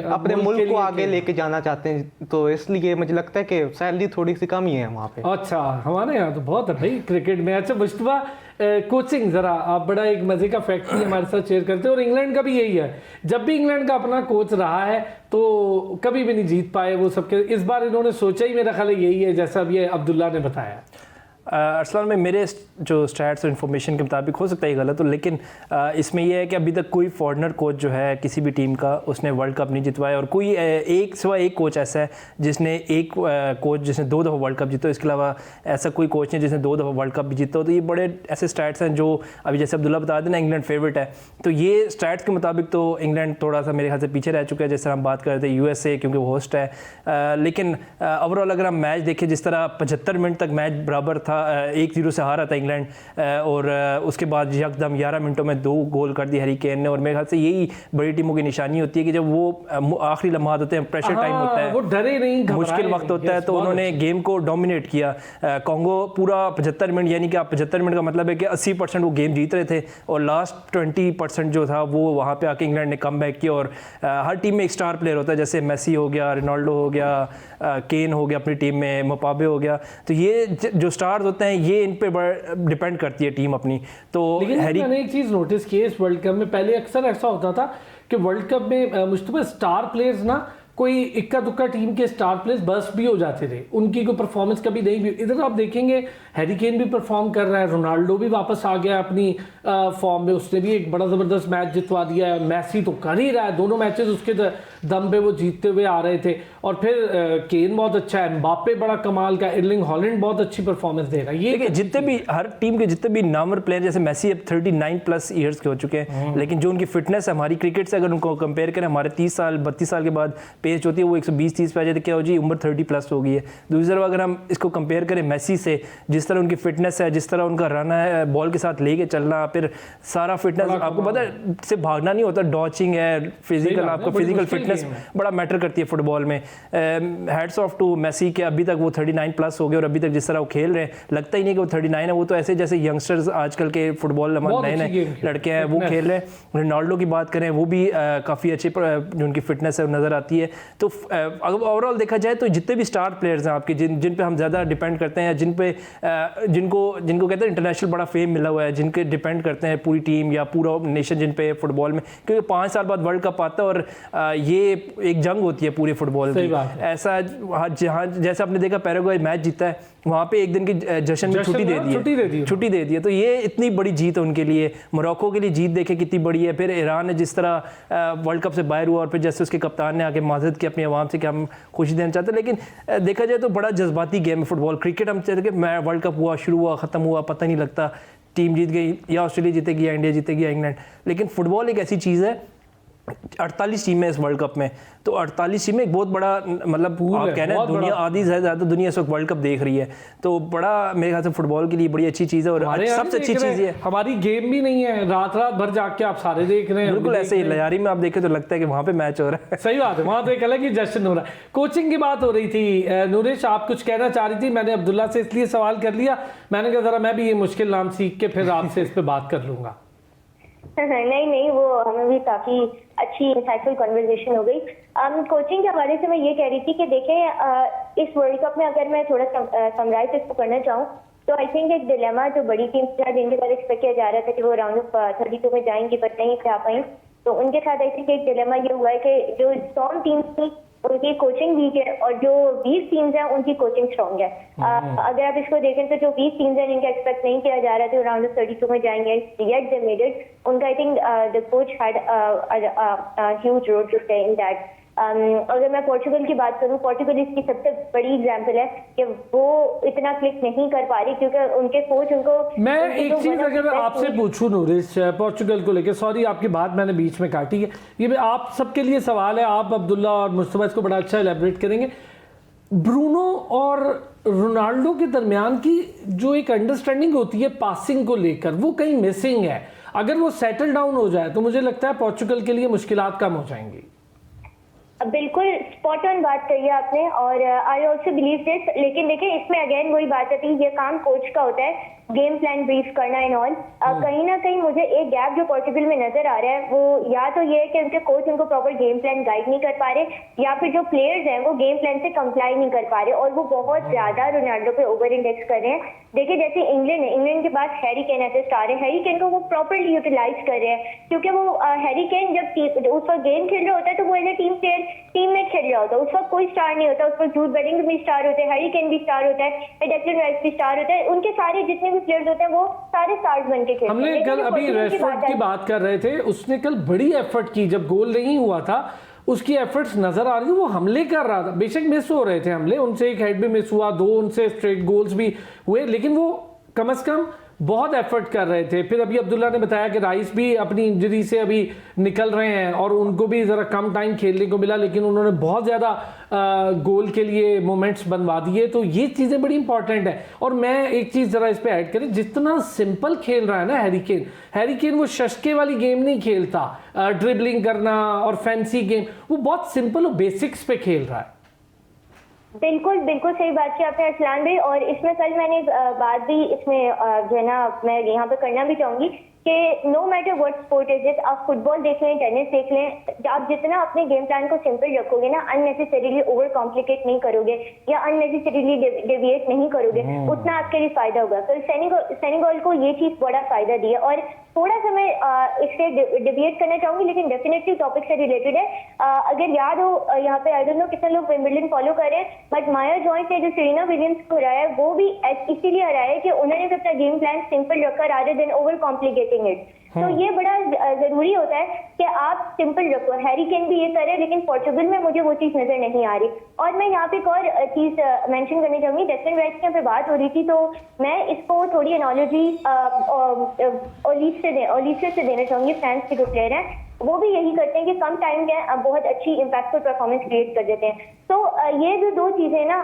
अपने मुल्क को आगे लेके जाना चाहते हैं, तो इसलिए मुझे लगता है कि सैलरी थोड़ी सी कम ही है वहाँ पे। अच्छा, हमारे यहाँ तो बहुत है भाई क्रिकेट में। अच्छा मुश्तबा, कोचिंग जरा आप बड़ा एक मजे का फैक्ट ही हमारे साथ शेयर करते हैं, और इंग्लैंड का भी यही है, जब भी इंग्लैंड का अपना कोच रहा है तो कभी भी नहीं जीत पाए वो सबके। इस बार इन्होंने सोचा ही मेरा ख्याल यही है जैसा अभी अब्दुल्ला ने बताया। अरसलान में मेरे जो स्टैट्स और इन्फॉर्मेशन के मुताबिक हो सकता है ये गलत हो, लेकिन इसमें यह है कि अभी तक कोई फॉरेनर कोच जो है किसी भी टीम का उसने वर्ल्ड कप नहीं जितवाया, और कोई एक कोच ऐसा है जिसने कोच जिसने 2 दफ़ा वर्ल्ड कप जीता, इसके अलावा ऐसा कोई कोच नहीं जिसने 2 दफ़ा वर्ल्ड कप भी जीता हो। तो ये बड़े ऐसे स्टैट्स हैं जो अभी जैसे अब्दुल्ला बता देना इंग्लैंड फेवरेट है, तो ये स्टैट्स के मुताबिक तो इंग्लैंड थोड़ा सा मेरे ख्याल से पीछे रह चुका है। जैसे हम बात कर रहे थे USA क्योंकि वो होस्ट है, लेकिन ओवरऑल अगर हम मैच देखें, जिस तरह 75 मिनट तक मैच बराबर था, 1-0 से हारा था इंग्लैंड, और उसके बाद यकदम 11 मिनटों में 2 गोल कर दिए हैरी केन ने। और मेरे ख्याल से यही बड़ी टीमों की निशानी होती है कि जब वो आखिरी लम्हात होते हैं, प्रेशर टाइम होता है, वो डरे नहीं, मुश्किल वक्त होता है, तो उन्होंने गेम को डोमिनेट किया। कॉन्गो पूरा 75 मिनट, यानी कि आप 75 मिनट का मतलब है कि 80% वो गेम जीत रहे थे, और लास्ट 20% जो था वो वहाँ पे आके इंग्लैंड ने कम बैक किया। और हर टीम में एक स्टार प्लेयर होता है, जैसे मेसी हो गया, रोनाल्डो हो गया, केन हो गया अपनी टीम में, मपाबे हो गया, तो ये जो स्टार्स होते हैं ये इन पे डिपेंड करती है टीम अपनी। तो लेकिन मैंने एक चीज़ नोटिस की इस वर्ल्ड कप में, पहले अक्सर ऐसा होता था कि वर्ल्ड कप में मुश्तबा स्टार प्लेयर्स ना, कोई इक्का दुक्का टीम के स्टार प्लेयर्स बस भी हो जाते थे, उनकी कोई परफॉर्मेंस कभी नहीं भी। इधर आप देखेंगे हैरी केन भी परफॉर्म कर रहा है, रोनाल्डो भी वापस आ गया अपनी फॉर्म में, उसने भी एक बड़ा ज़बरदस्त मैच जितवा दिया है। मैसी तो कर ही रहा है, दोनों मैचेस उसके दम पे वो जीतते हुए आ रहे थे। और फिर केन बहुत अच्छा है, एम्बापे बड़ा कमाल का, एर्लिंग हॉलैंड बहुत अच्छी परफॉर्मेंस दे रहा है। ये जितने भी हर टीम के जितने भी नामवर प्लेयर, जैसे मैसी अब 39+ ईयर्स के हो चुके हैं, लेकिन जो उनकी फिटनेस है हमारी क्रिकेट से अगर उनको कंपेयर करें, हमारे 32 साल के बाद पेस होती है वो 120-30 पे आ जाती है, क्या हो जी उम्र 30+ हो गई है। दूसरी तरफ अगर हम इसको कंपेयर करें मैसी से, जिस तरह उनकी फिटनेस है, जिस तरह उनका रन है, बॉल के साथ लेके चलना, फिर सारा फिटनेस, आपको पता है सिर्फ भागना नहीं होता, डॉचिंग है, फिजिकल, आपका फिजिकल फिटनेस बड़ा मैटर करती है फुटबॉल में। हैट्स ऑफ टू मैसी के अभी तक वो 39+ हो गए, और अभी तक जिस तरह वो खेल रहे हैं लगता ही नहीं कि वो 39 है, वो तो ऐसे जैसे यंगस्टर्स आजकल के फुटबॉल नए लड़के हैं वो खेल रहे हैं। रोनाल्डो की बात करें, वो भी काफ़ी अच्छी जो उनकी फिटनेस है नज़र आती है। तो ओवरऑल देखा जाए तो जितने भी स्टार प्लेयर्स हैं आपके, जिन पे हम ज़्यादा डिपेंड करते हैं, जिनको कहते हैं इंटरनेशनल बड़ा फेम मिला हुआ है, जिनके डिपेंड करते हैं पूरी टीम या पूरा नेशन जिन पे फुटबॉल में, क्योंकि 5 साल बाद वर्ल्ड कप आता है और ये एक जंग होती है पूरी फुटबॉल की। ऐसा जहाँ जैसे आपने देखा पैराग्वे मैच जीता है, वहाँ पे एक दिन की जश्न में छुट्टी दे दी है। तो ये इतनी बड़ी जीत है उनके लिए। मोरक्को के लिए जीत देखे कितनी बड़ी है। फिर ईरान ने जिस तरह वर्ल्ड कप से बाहर हुआ और फिर जैसे उसके कप्तान ने आके माजरत की अपनी आवाम से कि हम खुशी देना चाहते हैं, लेकिन देखा जाए तो बड़ा जज्बाती गेम है फुटबॉल। क्रिकेट हम चाहते कि मैं वर्ल्ड कप हुआ, शुरू हुआ, ख़त्म हुआ, पता नहीं लगता, टीम जीत गई, या ऑस्ट्रेलिया जीतेगी या इंडिया जीतेगी या इंग्लैंड। लेकिन फुटबॉल एक ऐसी चीज़ है, 48 टीमें इस वर्ल्ड कप में, तो 48 टीमें एक बहुत बड़ा मतलब आप कह रहे हैं दुनिया आधी से ज़्यादा दुनिया इस वक्त वर्ल्ड कप देख रही है, तो बड़ा मेरे ख्याल से फुटबॉल के लिए बड़ी अच्छी चीज़ है और सबसे अच्छी चीज़ है हमारी गेम भी नहीं है, रात भर जाके आप सारे देख रहे हैं। बिल्कुल ऐसे ही लयारी में आप देखें तो लगता है कि वहाँ पे मैच हो रहा है। सही बात है, वहाँ तो एक अलग ही जश्न हो रहा है। कोचिंग की बात हो रही थी, नूरिश आप कुछ कहना चाह रही थी, मैंने अब्दुल्ला से इसलिए सवाल कर लिया, मैंने कहा जरा मैं भी ये मुश्किल नाम सीख के फिर आपसे इस पर बात कर लूंगा। नहीं, वो हमें भी काफी अच्छी इंसाइटफुल कन्वर्सेशन हो गई। कोचिंग के हवाले से मैं ये कह रही थी कि देखें इस वर्ल्ड कप में अगर मैं थोड़ा समराइज इसको करना चाहूँ तो आई थिंक एक डिलेमा जो बड़ी टीम जिनके बाद एक्सपेक्ट किया जा रहा था कि वो राउंड ऑफ 32 में जाएंगी बट नहीं जा पाई, तो उनके साथ आई थिंक एक डिलेमा ये हुआ है कि जो स्ट्रॉन्ग टीम थी उनकी कोचिंग वीक है और जो 20 टीम्स हैं उनकी कोचिंग स्ट्रॉन्ग है। अगर आप इसको देखें तो जो 20 टीम्स हैं जिनका एक्सपेक्ट नहीं किया जा रहा था राउंड ऑफ 32 में जाएंगे, येट दे मेड इट, उनका I think the coach had huge role to play in that. अगर मैं पोर्चुगल की बात करूं, पोर्चुगल इसकी सबसे बड़ी एग्जांपल है कि वो इतना क्लिक नहीं कर पा रही क्योंकि उनके कोच उनको। मैं एक चीज अगर आपसे पूछूं नूरिश, पोर्चुगल को लेकर, सॉरी आपकी बात मैंने बीच में काटी है, ये आप सबके लिए सवाल है, आप अब्दुल्ला और मुस्तफा इसको बड़ा अच्छा एलैबोरेट करेंगे। ब्रूनो और रोनाल्डो के दरमियान की जो एक अंडरस्टैंडिंग होती है पासिंग को लेकर, वो कहीं मिसिंग है। अगर वो सेटल डाउन हो जाए तो मुझे लगता है पोर्चुगल के लिए मुश्किलात कम हो जाएंगी। बिल्कुल स्पॉट ऑन बात कही आपने और आई ऑल्सो बिलीव दिस, लेकिन देखिए इसमें अगेन वही बात आती है, ये काम कोच का होता है, गेम प्लान ब्रीफ करना एंड ऑल। कहीं ना कहीं मुझे एक गैप जो पोर्चुगल में नजर आ रहा है वो या तो ये है कि उनके कोच उनको प्रॉपर गेम प्लान गाइड नहीं कर पा रहे, या फिर जो प्लेयर्स हैं वो गेम प्लान से कंप्लाई नहीं कर पा रहे और वो बहुत ज्यादा रोनाल्डो पे ओवर इंडेक्स कर रहे हैं। देखिए जैसे इंग्लैंड है, इंग्लैंड के पास हैरी केन ऐसे स्टार है, हैरी केन को वो प्रॉपरली यूटिलाइज कर रहे हैं क्योंकि वो हैरी केन जब उस वक्त गेम खेल रहा होता है तो वो as a team player team में खेल रहा होता है, उस वक्त कोई स्टार नहीं होता, उस वक्त जूड बेलिंगहम भी स्टार होते हैं, हैरी केन भी स्टार होता है, डेक्लन राइस भी स्टार होता है, उनके सारे जितने भी प्लेयर्स होते हैं वो सारे स्टार्स बन के खेलते हैं। हमने कल अभी रेशफोर्ड की बात कर रहे थे, उसने कल बड़ी एफर्ट की, जब गोल नहीं हुआ था उसकी एफर्ट्स नजर आ रही थी, वो हमले कर रहा था, बेशक मिस हो रहे थे हमले, उनसे एक हेड भी मिस हुआ, 2 उनसे स्ट्रेट गोल्स भी हुए, लेकिन वो कम से कम बहुत एफर्ट कर रहे थे। फिर अभी अब्दुल्ला ने बताया कि राइस भी अपनी इंजरी से अभी निकल रहे हैं और उनको भी ज़रा कम टाइम खेलने को मिला, लेकिन उन्होंने बहुत ज़्यादा गोल के लिए मोमेंट्स बनवा दिए, तो ये चीज़ें बड़ी इंपॉर्टेंट है। और मैं एक चीज़ ज़रा इस पर ऐड करें, जितना सिंपल खेल रहा है ना हैरी केन वो शशके वाली गेम नहीं खेलता, ड्रिबलिंग करना और फैंसी गेम, वो बहुत सिंपल और बेसिक्स पे खेल रहा है। बिल्कुल सही बात की आपने अरसलान भाई, और इसमें कल मैंने बात भी इसमें जो है ना मैं यहाँ पे करना भी चाहूंगी कि no matter what sport is it, आप फुटबॉल देख लें, टेनिस देख लें, आप जितना अपने गेम प्लान को सिंपल रखोगे ना, अननेसेसरीली ओवर कॉम्प्लिकेट नहीं करोगे या अननेसेसरीली डेविएट नहीं करोगे, उतना आपके लिए फायदा होगा। कल सेनेगल को ये चीज बड़ा फायदा दिया। और थोड़ा सा मैं इससे डिबेट करना चाहूंगी लेकिन डेफिनेटली टॉपिक से रिलेटेड है। अगर याद हो यहाँ पे आई डोंट नो कितने लोग विंबलडन फॉलो कर रहे हैं, बट माया जॉइंट ने जो सेरेना विलियम्स को हराया है वो भी इसीलिए हराया है कि उन्होंने अपना गेम प्लान सिंपल रखा rather than over complicating it. तो ये बड़ा जरूरी होता है कि आप सिंपल रखो। हैरी केन भी ये करे, लेकिन पोर्चुगल में मुझे वो चीज नजर नहीं आ रही। और मैं यहाँ पे एक और चीज मेंशन करनी चाहूंगी, डेक्लन राइस की बात हो रही थी तो मैं इसको थोड़ी एनोलॉजी ओलिसे से देना चाहूंगी। फ्रांस के जो प्लेयर हैं वो भी यही करते हैं कि कम टाइम में बहुत अच्छी इंपैक्टफुल परफॉर्मेंस क्रिएट कर देते हैं। तो ये जो 2 चीजें ना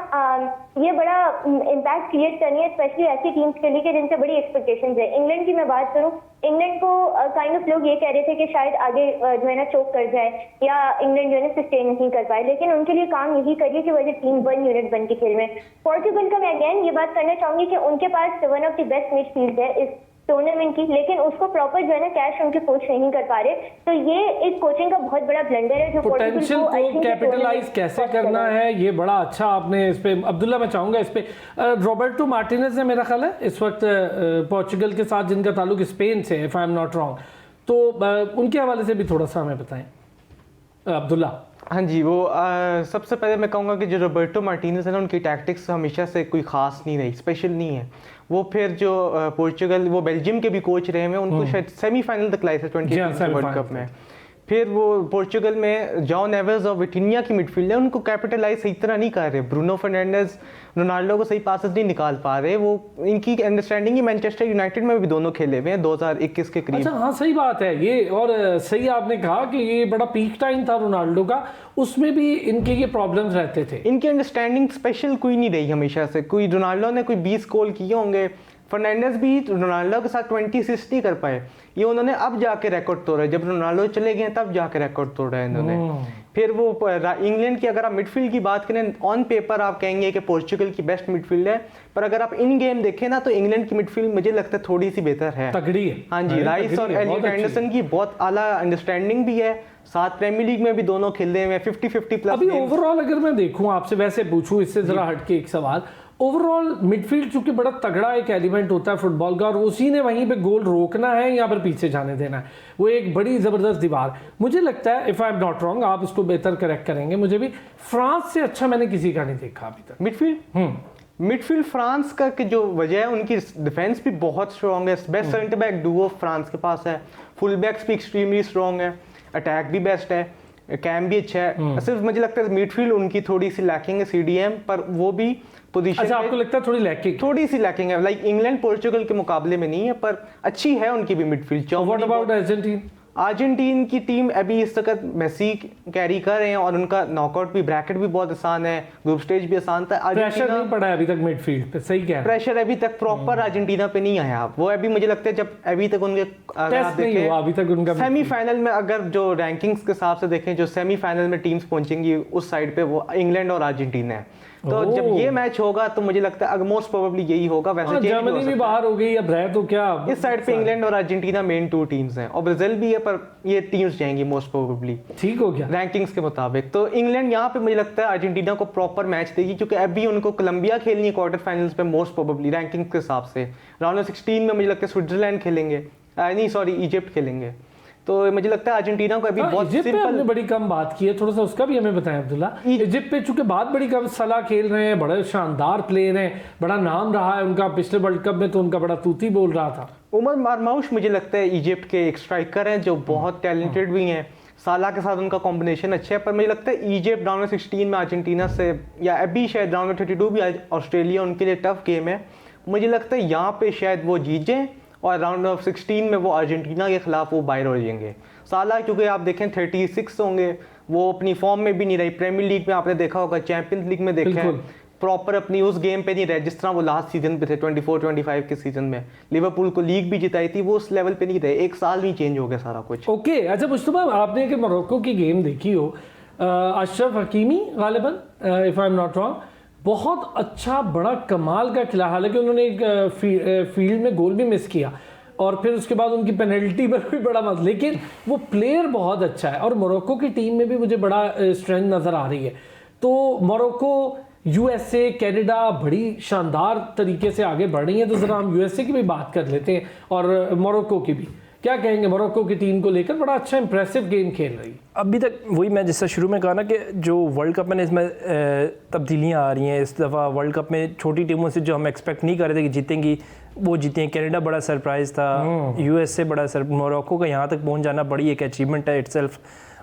ये बड़ा इम्पैक्ट क्रिएट करनी है स्पेशली ऐसी टीम्स के लिए कि जिनसे बड़ी एक्सपेक्टेशंस है। इंग्लैंड की मैं बात करूं, इंग्लैंड को काइंड ऑफ लोग ये कह रहे थे कि शायद आगे जो है ना चोक कर जाए या इंग्लैंड जो है ना सस्टेन नहीं कर पाए, लेकिन उनके लिए काम यही करिए कि वजह टीम 1 यूनिट बन के खेल में। पोर्चुगल का मैं अगेन ये बात करना चाहूंगी कि उनके पास one of the best midfield है इस टूर्नामेंट की, लेकिन उसको प्रॉपर जो है ना कैश उनके कोच नहीं कर पा रहे। तो ये एक कोचिंग का बहुत बड़ा ब्लंडर है जो पोटेंशियल को कैपिटलाइज कैसे करना है, ये बड़ा अच्छा आपने इस पे अब्दुल्ला मैं चाहूंगा इस पे रॉबर्टो मार्टिनेज है मेरा ख्याल है इस वक्त पोर्चुगल के साथ जिनका ताल्लुक स्पेन से है, if I am not wrong, तो उनके हवाले से भी थोड़ा सा हमें बताएं अब्दुल्ला। हाँ जी, वो सबसे पहले मैं कहूँगा कि जो रोबर्टो मार्टिनेज है ना, उनकी टैक्टिक्स हमेशा से कोई ख़ास नहीं रही, स्पेशल नहीं है। वो फिर जो पोर्चुगल, वो बेल्जियम के भी कोच रहे हैं, उनको शायद सेमीफाइनल तक लाए थे 2020 वर्ल्ड कप में। फिर वो पोर्चुगल में जॉन नेवेस और विटिनिया की मिडफील्ड है, उनको कैपिटलाइज सही तरह नहीं कर रहे। ब्रूनो फर्नांडिस रोनाल्डो को सही पासेस नहीं निकाल पा रहे। वो इनकी अंडरस्टैंडिंग ही मैनचेस्टर यूनाइटेड में भी दोनों खेले हुए हैं 2021 के करीब। अच्छा, हाँ सही बात है ये, और सही आपने कहा कि ये बड़ा पीक टाइम था रोनाल्डो का, उसमें भी इनके ये प्रॉब्लम्स रहते थे। इनकी अंडरस्टैंडिंग स्पेशल कोई नहीं रही हमेशा से। कोई रोनाल्डो ने कोई 20 गोल किए होंगे, फर्नांडिस भी रोनाल्डो के साथ 20 असिस्ट नहीं कर पाए। ये उन्होंने अब जाके रिकॉर्ड तोड़ा, जब रोनाल्डो चले गए तब जाके रिकॉर्ड तोड़ा है इन्होंने। फिर वो इंग्लैंड की अगर आप मिडफील्ड की बात करें, ऑन पेपर आप कहेंगे कि पोर्चुगल की बेस्ट मिडफील्ड है, पर अगर आप इन गेम देखें ना तो इंग्लैंड की मिडफील्ड मुझे लगता है थोड़ी सी बेहतर है, तगड़ी है। हाँ जी, राइस और एलियट एंडरसन की बहुत आला अंडरस्टैंडिंग भी है। साथ प्रीमियर लीग में भी दोनों खेलते हुए 50-50 प्लस। अभी ओवरऑल अगर मैं देखूं, आपसे वैसे पूछूं इससे जरा हटके एक सवाल, ओवरऑल मिडफील्ड चूंकि बड़ा तगड़ा एक एलिमेंट होता है फुटबॉल का, और उसी ने वहीं पे गोल रोकना है या फिर पीछे जाने देना है, वो एक बड़ी जबरदस्त दीवार। मुझे लगता है, if I am not wrong, आप इसको बेहतर करेक्ट करेंगे, मुझे भी फ्रांस से अच्छा मैंने किसी का नहीं देखा अभी तक मिडफील्ड फ्रांस का कि जो वजह है, उनकी डिफेंस भी बहुत स्ट्रॉन्ग है। Best centre back Duo France के पास है, फुल बैक्स भी एक्सट्रीमली स्ट्रॉन्ग है, अटैक भी बेस्ट है, कैम भी अच्छा है। सिर्फ मुझे लगता है मिडफील्ड उनकी थोड़ी सी लैकिंग है सीडीएम पर, वो भी पोजीशन। अच्छा, आपको लगता है थोड़ी सी लैकिंग है, लाइक इंग्लैंड पोर्चुगल के मुकाबले में नहीं है, पर अच्छी है उनकी भी midfield. What about Argentina? Argentine की टीम अभी इस वक्त मेसी कैरी कर रहे हैं, और उनका नॉकआउट भी, ब्रैकेट भी बहुत आसान है, ग्रुप स्टेज भी आसान था। प्रेशर नहीं पड़ा है अभी तक मिडफील्ड पे, सही कह रहे हैं। प्रेशर अभी तक प्रॉपर अर्जेंटीना पे नहीं आया। वो अभी मुझे लगता है जब अभी तक उनके टेस्ट नहीं हुआ अभी तक उनका सेमीफाइनल में, अगर जो रैंकिंग्स के हिसाब से देखें, जो सेमीफाइनल में टीम्स पहुंचेंगी उस साइड पे वो इंग्लैंड और अर्जेंटीना है। तो जब ये मैच होगा तो मुझे लगता है मोस्ट प्रोबेबली यही होगा। वैसे जर्मनी भी बाहर हो गई, अब रहे तो क्या, इस साइड पे इंग्लैंड और अर्जेंटीना मेन 2 टीम्स हैं, और ब्राजील भी है, पर ये टीम्स जाएंगी मोस्ट प्रोबेबली, ठीक हो गया रैंकिंग्स के मुताबिक। तो इंग्लैंड यहाँ पे मुझे लगता है अर्जेंटीना को प्रॉपर मैच देगी, क्योंकि अभी उनको कोलंबिया खेलनी है क्वार्टर फाइनल्स पे मोस्ट प्रोबेबली रैंकिंग्स के हिसाब से। राउंड ऑफ 16 में मुझे लगता है स्विट्जरलैंड खेलेंगे, नहीं सॉरी इजिप्ट खेलेंगे। तो मुझे लगता है अर्जेंटीना को अभी बहुत सिंपल। हमने बड़ी कम बात की है, थोड़ा सा उसका भी हमें बताएं अब्दुल्ला। इजिप्ट पे चूंकि बात बड़ी कम, सलाह खेल रहे हैं, बड़े शानदार प्लेयर हैं, बड़ा नाम रहा है उनका, पिछले वर्ल्ड कप में तो उनका बड़ा तूती बोल रहा था। उमर मारमाउश मुझे लगता है इजिप्ट के एक स्ट्राइकर हैं जो बहुत टैलेंटेड भी हैं, साला के साथ उनका कॉम्बिनेशन अच्छा है। पर मुझे लगता है इजिप्ट राउंड ऑफ 16 में अर्जेंटीना से, या अभी शायद राउंड ऑफ 32 भी ऑस्ट्रेलिया उनके लिए टफ गेम है। मुझे लगता है यहाँ पे शायद वो जीत जाएं, और राउंड ऑफ 16 में वो अर्जेंटीना के खिलाफ वो बाहर हो जाएंगे। साला क्योंकि आप देखें 36 होंगे, वो अपनी फॉर्म में भी नहीं रही। प्रीमियर लीग में आपने देखा होगा, चैंपियंस लीग में देखा है, प्रॉपर अपनी उस गेम पे नहीं रहे जिस तरह वो लास्ट सीजन पे थे 24-25 के सीजन में। लिवरपूल को लीग भी जिताई थी, वो उस लेवल पे नहीं रहे। एक साल में चेंज हो गया सारा कुछ। ओके, अच्छा मुस्तफा, आपने कि मोरक्को की गेम देखी हो, अशरफ हकीमी गालिबन, if I am not wrong, बहुत अच्छा बड़ा कमाल का खिला। हालांकि उन्होंने एक फील्ड में गोल भी मिस किया, और फिर उसके बाद उनकी पेनल्टी पर भी बड़ा मत, लेकिन वो प्लेयर बहुत अच्छा है। और मोरक्को की टीम में भी मुझे बड़ा स्ट्रेंथ नज़र आ रही है। तो मोरक्को, यूएसए, कनाडा बड़ी शानदार तरीके से आगे बढ़ रही है। तो ज़रा हम यूएसए की भी बात कर लेते हैं, और मोरक्को की भी। क्या कहेंगे मोरक्को की टीम को लेकर? बड़ा अच्छा इंप्रेसिव गेम खेल रही है अभी तक। वही मैं जिससे शुरू में कहा ना कि जो वर्ल्ड कप में इसमें तब्दीलियां आ रही हैं इस दफ़ा वर्ल्ड कप में, छोटी टीमों से जो हम एक्सपेक्ट नहीं कर रहे थे कि जीतेंगी, वो जीते हैं। कनाडा बड़ा सरप्राइज़ था, यूएसए बड़ा मोरक्को का यहाँ तक पहुँच जाना बड़ी एक अचीवमेंट है इटसेल्फ।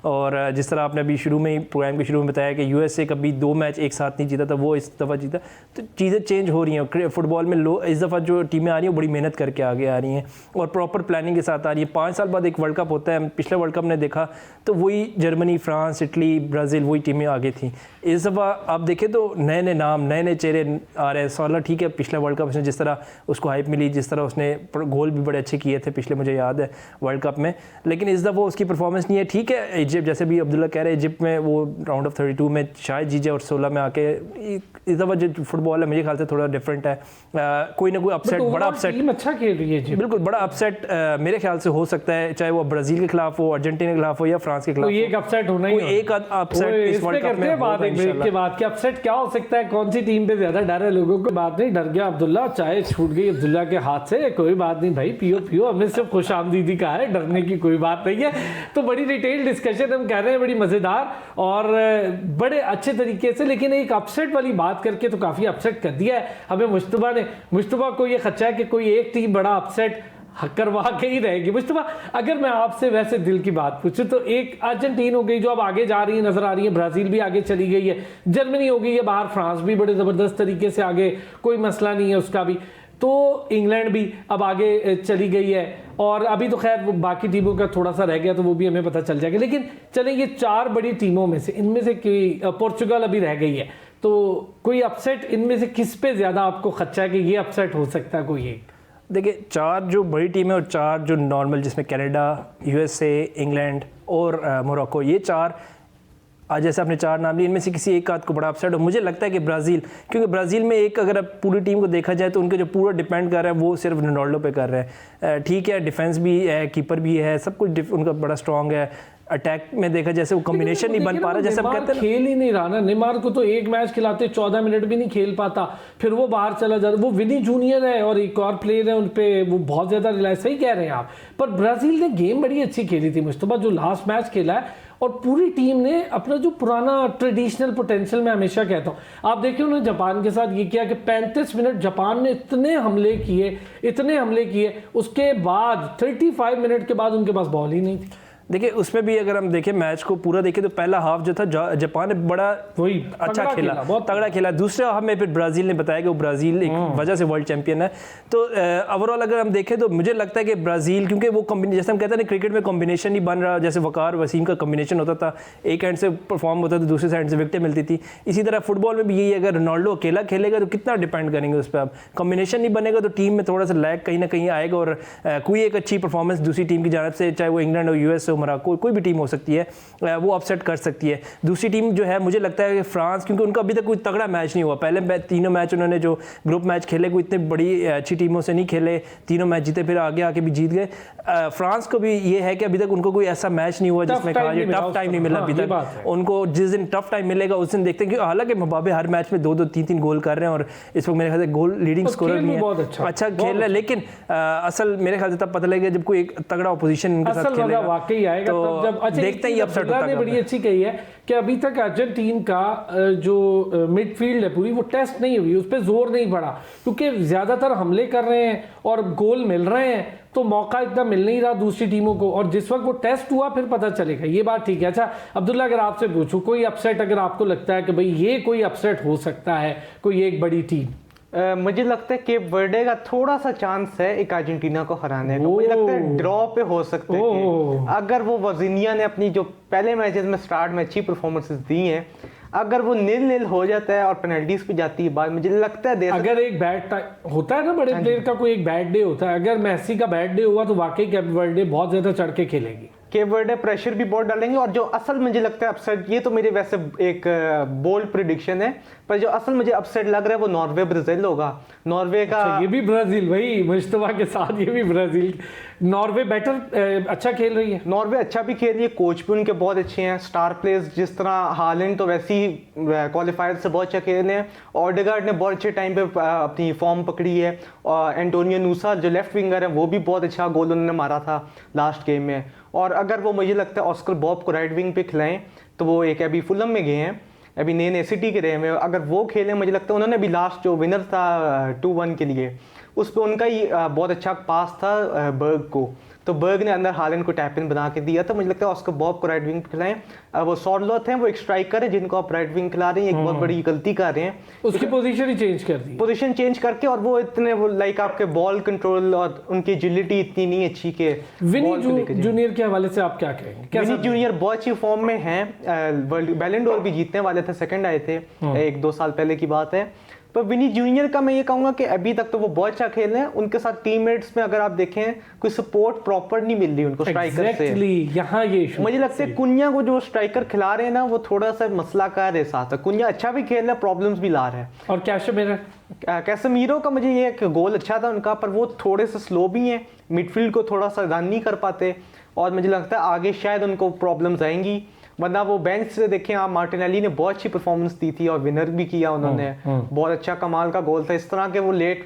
और जिस तरह आपने अभी शुरू में ही प्रोग्राम के शुरू में बताया कि यूएसए कभी 2 मैच एक साथ नहीं जीता था, वो इस दफ़ा जीता। तो चीज़ें चेंज हो रही हैं फुटबॉल में। इस दफ़ा जो टीमें आ रही हैं बड़ी मेहनत करके आगे आ रही हैं और प्रॉपर प्लानिंग के साथ आ रही है। 5 साल बाद एक वर्ल्ड कप होता है। पिछले वर्ल्ड कप ने देखा तो वही जर्मनी, फ्रांस, इटली, ब्राज़ील, वही टीमें आगे थी। इस दफ़ा आप देखें तो नए नए नाम, नए नए चेहरे आ रहे हैं। साला ठीक है, पिछले वर्ल्ड कप में जिस तरह उसको हाइप मिली, जिस तरह उसने गोल भी बड़े अच्छे किए थे पिछले, मुझे याद है वर्ल्ड कप में, लेकिन इस दफ़ा उसकी परफॉर्मेंस नहीं है। ठीक है, इजिप्ट जैसे भी अब्दुल्ला कह रहे हैं, इजिप्ट में वो राउंड ऑफ 32 में शायद जीत जाए और 16 में आके। इस दफ़ा जो फुटबॉल है मेरे ख्याल से थोड़ा डिफरेंट है। कोई ना कोई अपसेट, बड़ा अपसेट, टीम अच्छा खेल रही है जी, बिल्कुल बड़ा अपसेट मेरे ख्याल से हो सकता है, चाहे वो ब्राज़ील के खिलाफ हो, अर्जेंटीना के खिलाफ हो या फ्रांस के खिलाफ। तो ये एक अपसेट होना ही, एक अपसेट इस वर्ल्ड कप में बात एक ब्रेक के बाद कि अपसेट क्या हो सकता है, कौन सी टीम पे ज्यादा डर है लोगों को। बात नहीं, डर गया अब्दुल्ला, चाय छूट गई अब्दुल्ला के हाथ से, कोई बात नहीं भाई, पियो पियो, हमने सिर्फ खुशामदीदी कहा है, डरने की कोई बात नहीं है। तो बड़ी डिटेल डिस्कशन सेशन हम कह रहे हैं बड़ी मज़ेदार और बड़े अच्छे तरीके से, लेकिन एक अपसेट वाली बात करके तो काफ़ी अपसेट कर दिया है हमें मुश्तबा ने। मुश्तबा को ये खदशा है कि कोई एक टीम बड़ा अपसेट करवा के ही रहेगी। मुश्तबा, अगर मैं आपसे वैसे दिल की बात पूछूं तो एक अर्जेंटीना हो गई जो अब आगे जा रही है, नजर आ रही है, ब्राजील भी आगे चली गई है, जर्मनी हो गई है बाहर, फ्रांस भी बड़े ज़बरदस्त तरीके से आगे, कोई मसला नहीं है उसका भी, तो इंग्लैंड भी अब आगे चली गई है, और अभी तो खैर वो बाकी टीमों का थोड़ा सा रह गया तो वो भी हमें पता चल जाएगा। लेकिन चलें ये 4 बड़ी टीमों में से इनमें से पोर्चुगल अभी रह गई है, तो कोई अपसेट इनमें से किस पे ज़्यादा आपको खदशा है कि ये अपसेट हो सकता है कोई एक? देखिए 4 जो बड़ी टीमें और 4 जो नॉर्मल, जिसमें कनाडा, यूएसए, इंग्लैंड और मोरक्को, ये 4 आज जैसे आपने 4 नाम लिए, इनमें से किसी एक आध को बड़ा अपसेट हो। मुझे लगता है कि ब्राज़ील, क्योंकि ब्राज़ील में एक अगर आप पूरी टीम को देखा जाए तो उनके जो पूरा डिपेंड कर रहे हैं वो सिर्फ रोनाल्डो पे कर रहे हैं। ठीक है, डिफेंस भी है, कीपर भी है, सब कुछ उनका बड़ा स्ट्रॉन्ग है। अटैक में देखा जैसे वो कॉम्बिनेशन नहीं बन पा रहा, जैसे हम कहते हैं खेल ही नहीं रहा ना। नेमार को तो एक मैच खिलाते 14 मिनट भी नहीं खेल पाता, फिर वो बाहर चला जाता। वो विनी जूनियर है और एक और प्लेयर है, उन पे वो बहुत ज़्यादा रिलाय, सही कह रहे हैं आप। पर ब्राज़ील ने गेम बड़ी अच्छी खेली थी मुश्तबा, जो लास्ट मैच खेला है, और पूरी टीम ने अपना जो पुराना ट्रेडिशनल पोटेंशियल, मैं हमेशा कहता हूँ, आप देखिए उन्होंने जापान के साथ ये किया कि 35 मिनट जापान ने इतने हमले किए, उसके बाद 35 मिनट के बाद उनके पास बॉल ही नहीं थी। देखिए उसमें भी अगर हम देखें मैच को पूरा देखें तो पहला हाफ जो था जापान ने बड़ा वही अच्छा खेला, बहुत तगड़ा खेला। दूसरे हाफ में फिर ब्राज़ील ने बताया कि वो ब्राज़ील एक वजह से वर्ल्ड चैंपियन है। तो ओवरऑल अगर हम देखें तो मुझे लगता है कि ब्राज़ील, क्योंकि वो जैसे हम कहते हैं क्रिकेट में कॉम्बिनेशन नहीं बन रहा, जैसे वकार वसीम का कॉम्बिनेशन होता था, एक एंड से परफॉर्म होता था, दूसरे साइड से विकेटें मिलती थी। इसी तरह फुटबॉल में भी यही है, अगर रोनाल्डो अकेला खेलेगा तो कितना डिपेंड करेंगे उस पर, आप कॉम्बिनेशन नहीं बनेगा तो टीम में थोड़ा सा लैग कहीं ना कहीं आएगा, और कोई एक अच्छी परफॉर्मेंस दूसरी टीम की जानब से, चाहे वो इंग्लैंड हो, यूएस हो, मोरक्को, कोई भी टीम हो सकती है, वो अपसेट कर सकती है। दूसरी टीम जो है मुझे लगता है कि फ्रांस, क्योंकि उनका अभी तक कोई तगड़ा मैच नहीं हुआ। पहले 3 मैच उन्होंने जो ग्रुप मैच खेले, कोई इतने बड़ी अच्छी टीमों से नहीं खेले, 3 मैच जीते, फिर आगे आके भी जीत गए। फ्रांस को भी ये है कि अभी तक उनको कोई ऐसा मैच नहीं हुआ जिसमें कहा जाए टफ टाइम नहीं मिला अभी तक। उनको जिस दिन टफ टाइम मिलेगा उस दिन देखते हैं कि हालांकि मबाबे हर मैच में 2-2, 3-3 गोल कर रहे हैं, और इस वक्त मेरे ख्याल से गोल लीडिंग स्कोरर नहीं है, अच्छा खेल रहा है। लेकिन असल मेरे ख्याल से तब पता लगेगा जब कोई एक तगड़ा ऑपोजिशन इनके साथ खेलेगा, वाकई आएगा तब जब देखते ही अपसेट होता है। ने बड़ी अच्छी कही है कि अभी तक अर्जेंटीना का जो मिडफील्ड है पूरी, वो टेस्ट नहीं हुई, उस पर जोर नहीं पड़ा, क्योंकि ज्यादातर हमले कर रहे हैं और गोल मिल रहे हैं, तो मौका इतना मिल नहीं रहा दूसरी टीमों को, और जिस वक्त वो टेस्ट हुआ फिर पता चलेगा। ये बात ठीक है। अच्छा अब्दुल्ला, अगर आपसे पूछूं कोई अपसेट, अगर आपको लगता है कि भाई ये कोई अपसेट हो सकता है, कोई एक बड़ी टीम? मुझे लगता है केप वर्डे का थोड़ा सा चांस है एक अर्जेंटीना को हराने का। मुझे लगता है ड्रॉ पे हो सकता है कि अगर वो वर्जीनिया ने अपनी जो पहले मैचेस में स्टार्ट में अच्छी परफॉर्मेंसेस दी हैं, अगर वो 0-0 हो जाता है और पेनल्टीज पे जाती है बात, मुझे लगता है अगर एक बैड होता है ना बड़े प्लेयर का, कोई एक बैड डे होता है, अगर मेसी का बैड डे हुआ तो वाकई केप वर्डे बहुत ज्यादा चढ़ के खेलेगी। केप वर्डे प्रेशर भी बहुत डालेंगे, और जो असल मुझे लगता है अपसेट, ये तो मेरे वैसे एक बोल्ड प्रिडिक्शन है, पर जो असल मुझे अपसेट लग रहा है वो नॉर्वे ब्राजील होगा। नॉर्वे का ये भी ब्राजील, वही मुश्तबा के साथ ये भी ब्राजील। नॉर्वे बेटर अच्छा खेल रही है, नॉर्वे अच्छा भी खेल रही है, कोच भी उनके बहुत अच्छे हैं, स्टार प्लेयर्स जिस तरह हालैंड तो वैसे ही क्वालिफायर से बहुत अच्छा खेल रहे हैं, ऑडेगार्ड ने बहुत अच्छे टाइम पे अपनी फॉर्म पकड़ी है, और एंटोनियो नूसा जो लेफ्ट विंगर है वो भी बहुत अच्छा गोल उन्होंने मारा था लास्ट गेम में। और अगर वो मुझे लगता है ऑस्कर बॉब को राइट विंग पे खिलाएं तो वो एक अभी फुलम में गए हैं, अभी नए सिटी के रहे में, अगर वो खेलें मुझे लगता है उन्होंने अभी लास्ट जो विनर था 2-1 के लिए, उस पर उनका ही बहुत अच्छा पास था बर्ग को, तो बर्ग ने अंदर हालैंड को टैप इन बना के दिया था। मुझे लगता है ऑस्कर बॉब को राइट विंग पे खिलाएं। वो सॉर्लोथ हैं, वो एक स्ट्राइकर है जिनको आप राइट विंग खिला रहे हैं, एक बहुत बड़ी गलती कर रहे हैं, उसकी पोजीशन ही चेंज कर दी, पोजीशन चेंज करके, और वो इतने वो लाइक आपके बॉल कंट्रोल और उनकी एजिलिटी इतनी नहीं अच्छी के। विनी जूनियर के हवाले से आप क्या कहेंगे? विनी जूनियर बहुत अच्छी फॉर्म में हैं, बैलन डोर भी जीतने वाले थे, सेकंड आए थे 1-2 साल पहले की बात है। पर विनी जूनियर का मैं ये कहूंगा कि अभी तक तो वो बहुत अच्छा खेल रहे हैं, उनके साथ टीममेट्स में अगर आप देखें कोई सपोर्ट प्रॉपर नहीं मिल रही उनको स्ट्राइकर से। यहाँ ये मुझे लगता है कुन्या को जो स्ट्राइकर खिला रहे हैं ना, वो थोड़ा सा मसला का है साथ। कुन्या अच्छा भी खेल रहा है, प्रॉब्लम्स भी ला रहा है। और कैसेमीरो का मुझे ये एक गोल अच्छा था उनका, पर वो थोड़े से स्लो भी हैं, मिडफील्ड को थोड़ा सा रन नहीं कर पाते, और मुझे लगता है आगे शायद उनको प्रॉब्लम्स आएंगी। वरना वो बेंच से देखें आप, मार्टिनेली ने बहुत अच्छी परफॉर्मेंस दी थी और विनर भी किया उन्होंने, बहुत अच्छा कमाल का गोल था। इस तरह के वो लेट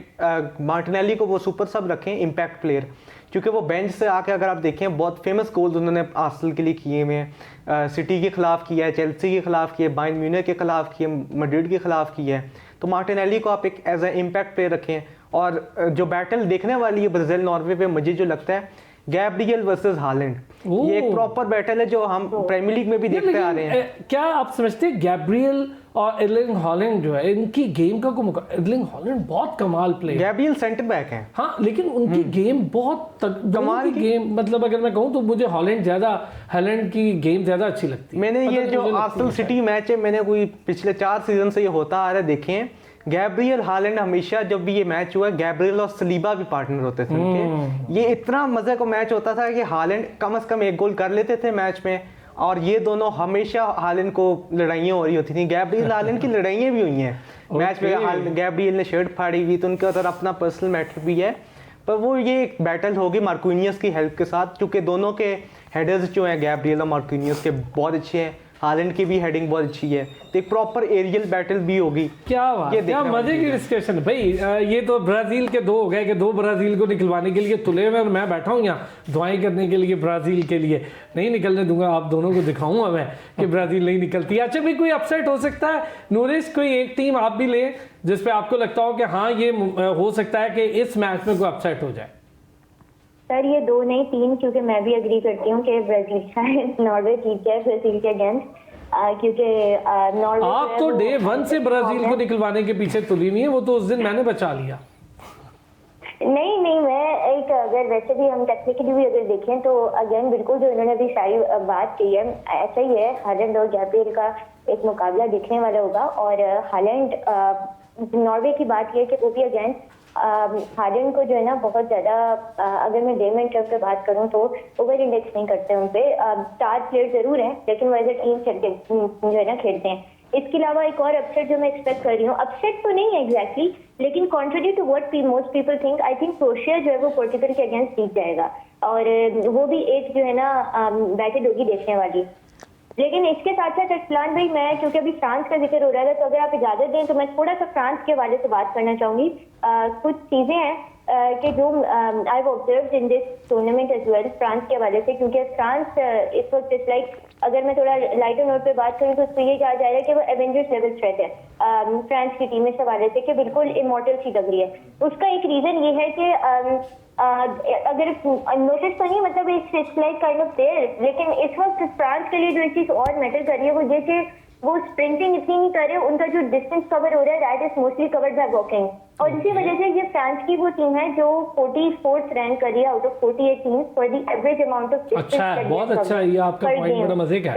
मार्टिनेली को वो सुपर सब रखें, इम्पैक्ट प्लेयर, क्योंकि वो बेंच से आके अगर आप देखें बहुत फेमस गोल्स उन्होंने आर्सेनल के लिए किए हुए हैं, सिटी के खिलाफ किया है, चेल्सी के खिलाफ किया है, बायर्न म्यूनिख के खिलाफ किए, मैड्रिड के खिलाफ किया है। तो मार्टिनेली को आप एक एज ए इम्पैक्ट प्लेयर रखें। और जो बैटल देखने वाली है ब्राजील नॉर्वे पे, मुझे जो लगता है गैब्रियल वर्सेस हालैंड, ये एक प्रॉपर बैटल है जो हम प्रीमियर लीग में भी देखते आ रहे हैं। क्या आप समझते हैं गैब्रियल और एर्लिंग हॉलैंड जो है इनकी गेम का कोई, एर्लिंग हॉलैंड बहुत कमाल प्लेयर, गैब्रियल सेंटर बैक है, हाँ, लेकिन उनकी गेम बहुत कमाल की गेम, मतलब अगर मैं कहूँ तो मुझे हॉलैंड की गेम ज्यादा अच्छी लगती है। मैंने ये जो आर्सेनल सिटी मैच है, मैंने कोई पिछले 4 सीजन से ये होता आ रहा है देखे हैं। गैब्रियल हालैंड हमेशा जब भी ये मैच हुआ, गैब्रियल और सलीबा भी पार्टनर होते थे उनके। ये इतना मजे का मैच होता था कि हालैंड कम से कम 1 गोल कर लेते थे मैच में, और ये दोनों हमेशा हालैंड को लड़ाइयाँ हो रही होती थी। गैब्रियल हालैंड की लड़ाइयाँ भी हुई हैं मैच में, गैब्रियल ने शर्ट फाड़ी हुई, तो उनके उधर अपना पर्सनल मैटर भी है। पर वो ये एक बैटल होगी मार्किनियस की हेल्प के साथ, क्योंकि दोनों के हेडर्स जो हैं गैब्रियल और मार्किनियस के बहुत अच्छे हैं, हालैंड की भी हेडिंग बहुत अच्छी है, तो एक प्रॉपर एरियल बैटल भी होगी। क्या बात, क्या मजे की डिस्कशन भाई। ये तो ब्राजील के 2 हो गए कि 2 ब्राजील को निकलवाने के लिए तुले में, और मैं बैठा हूँ यहाँ दुआएं करने के लिए ब्राजील के लिए। नहीं निकलने दूंगा, आप दोनों को दिखाऊंगा मैं कि ब्राजील नहीं निकलती। अच्छा भाई, कोई अपसेट हो सकता है नूरिश, कोई एक टीम आप भी ले जिसपे आपको लगता हो कि हाँ ये हो सकता है कि इस मैच में कोई अपसेट हो जाए? सर ये 2 नहीं 3, क्योंकि मैं भी एग्री करती हूँ कि ब्राजील नॉर्वे जीत जाए ब्राजील के अगेंस्ट, क्योंकि नॉर्वे आप तो डे 1 से ब्राजील को निकलवाने के पीछे तुली नहीं है, वो तो उस दिन मैंने बचा लिया। नहीं, मैं एक, अगर वैसे भी हम टेक्निकली भी अगर देखें तो अगेन बिल्कुल जो इन्होंने अभी सारी बात की है ऐसा ही है। हालैंड और गैब्रियल का एक मुकाबला दिखने वाला होगा, और हालैंड नॉर्वे की बात यह कि वो भी अगेन हालैंड को जो है ना बहुत ज्यादा, अगर मैं डेमन ट्रफ पे बात करूं तो ओवर इंडेक्स नहीं करते उन पे। स्टार प्लेयर जरूर है, लेकिन वो एज ए टीम जो है ना खेलते हैं। इसके अलावा एक और अपसेट जो मैं एक्सपेक्ट कर रही हूँ, अपसेट तो नहीं है एग्जैक्टली, लेकिन contrary to what most people think, I think Croatia जो है वो पोर्टुगल के अगेंस्ट जीत जाएगा, और वो भी एक जो है ना बैटल होगी देखने वाली। लेकिन इसके साथ साथ इस्लान भाई, मैं क्योंकि अभी फ्रांस का जिक्र हो रहा था, तो अगर आप इजाजत दें तो मैं थोड़ा सा फ्रांस के हवाले से बात करना चाहूंगी। कुछ चीजें हैं कि जो I have observed in this tournament as well France के हवाले से, क्योंकि फ्रांस इस वक्त इस लाइक, अगर मैं थोड़ा लाइटर नोट पे बात करूँ तो उसको ये कहा जा रहा है कि वो एवेंजर्स लेवल थ्रेट है फ्रांस की टीम इस हवाले से, कि बिल्कुल इमॉर्टल सी लग रही है। उसका एक रीजन ये है कि अगर नोटिस तो नहीं, मतलब it's like kind of their, लेकिन इस वक्त फ्रांस के लिए जो एक चीज और मैटर कर रही है वो ये कि वो स्प्रिंटिंग इतनी नहीं कर रहे, उनका जो डिस्टेंस कवर हो रहा है that is mostly covered by walking, और इसी वजह से ये फ्रांस की वो टीम है जो 44th रैंक कर रही है out of 48 teams for the average amount of distance. अच्छा है, बहुत अच्छा है, ये आपका पॉइंट बड़ा मजे का है,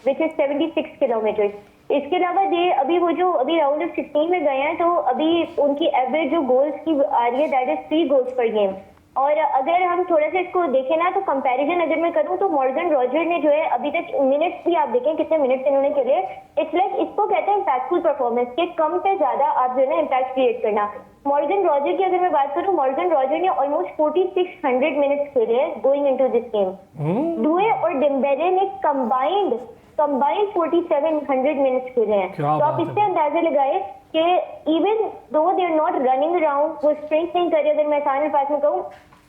which is 76 किलोमीटर। इसके अलावा ये अभी अभी राउंड ऑफ 16 में गए हैं, तो अभी उनकी एवरेज जो गोल्स की आ रही है दैट इज 3 गोल्स पर गेम। और अगर हम थोड़ा सा इसको देखें ना, तो कंपैरिजन अगर मैं करूं तो मॉर्गन रॉजर ने जो है अभी तक मिनट्स भी आप देखें कितने मिनट्स इन्होंने खेले, इट्स लाइक इसको कहते हैं इम्पैक्टफुल परफॉर्मेंस, के कम पे ज्यादा आप जो है ना इम्पैक्ट क्रिएट करना। मॉर्गन रॉजर की अगर मैं बात करूं, मॉर्गन रॉजर ने ऑलमोस्ट 4600 मिनट्स खेले हैं going into this game. Doue और डेम्बेले ने कंबाइंड 4700 मिनट्स खेले हैं, तो आप इससे अंदाजा लगाए कि even though they are not running around, वो स्प्रिंट नहीं कर रहे, अगर मैं आसान पास में कहूँ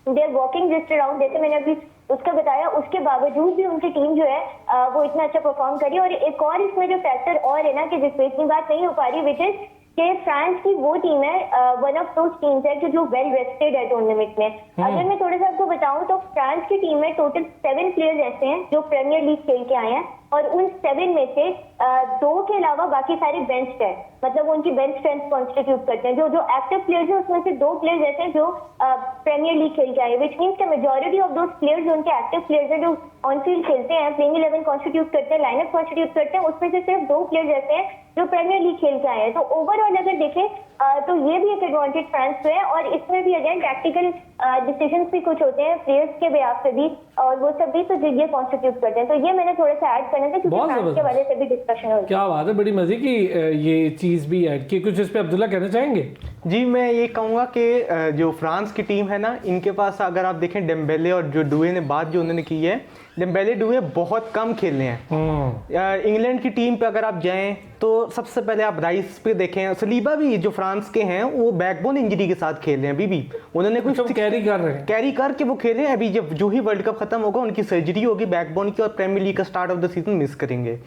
they are walking just around, जैसे मैंने अभी उसका बताया, उसके बावजूद भी उनकी टीम जो है वो इतना अच्छा परफॉर्म करी। और एक और इसमें जो फैक्टर और है ना कि जिस पे इतनी बात नहीं हो पा रही, विच इज कि फ्रांस की वो टीम है, वन ऑफ दोस टीम्स है जो वेल रेस्टेड है टूर्नामेंट में। अगर मैं थोड़ा सा आपको बताऊं तो फ्रांस की टीम में टोटल 7 प्लेयर्स ऐसे हैं जो प्रीमियर लीग खेल के आए हैं, और उन 7 में से 2 के अलावा बाकी सारे बेंच है, मतलब उनकी बेंच स्ट्रेंथ कॉन्स्टिट्यूट करते हैं। जो एक्टिव प्लेयर्स हैं उसमें से 2 प्लेयर्स ऐसे हैं जो प्रीमियर लीग खेल के आए, विच मीन्स कि मेजॉरिटी ऑफ दोस प्लेयर्स जो उनके एक्टिव प्लेयर्स हैं जो ऑन फील्ड खेलते हैं, प्लेइंग 11 कॉन्स्टिट्यूट करते हैं, लाइनअप कॉन्स्टिट्यूट करते हैं, उसमें से सिर्फ 2 प्लेयर्स ऐसे हैं जो प्रीमियर लीग खेल के आए हैं। तो ओवरऑल अगर देखें तो ये भी एक एडवांटेज फ्रांस पे है, और इसमें भी अगेन टैक्टिकल डिसीजंस भी कुछ होते हैं प्लेयर्स के बिहाफ पे भी, और वो सब भी तो ये कॉन्स्टिट्यूट करते हैं। तो ये मैंने थोड़ा सा ऐड करना था क्योंकि फ्रांस के बारे से भी डिस्कशन हो। क्या बात है, बड़ी मजे की ये चीज भी ऐड की। कुछ इस पे अब्दुल्ला कहना चाहेंगे? जी, मैं ये कहूँगा कि जो फ्रांस की टीम है ना, इनके पास अगर आप देखें डेम्बेले और जो डुए ने बात जो उन्होंने की है, डेम्बेले डुए बहुत कम खेले हैं। इंग्लैंड की टीम पे अगर आप जाएं तो सबसे पहले आप राइस पे देखें, सलीबा भी जो फ्रांस के हैं वो बैकबोन इंजरी के साथ खेल रहे हैं अभी भी, उन्होंने कुछ कैरी कर रहे हैं, कैरी करके वो खेले। अभी जब जो ही वर्ल्ड कप खत्म होगा उनकी सर्जरी होगी बैकबोन की, और प्रीमियर लीग का start of the season miss करेंगे।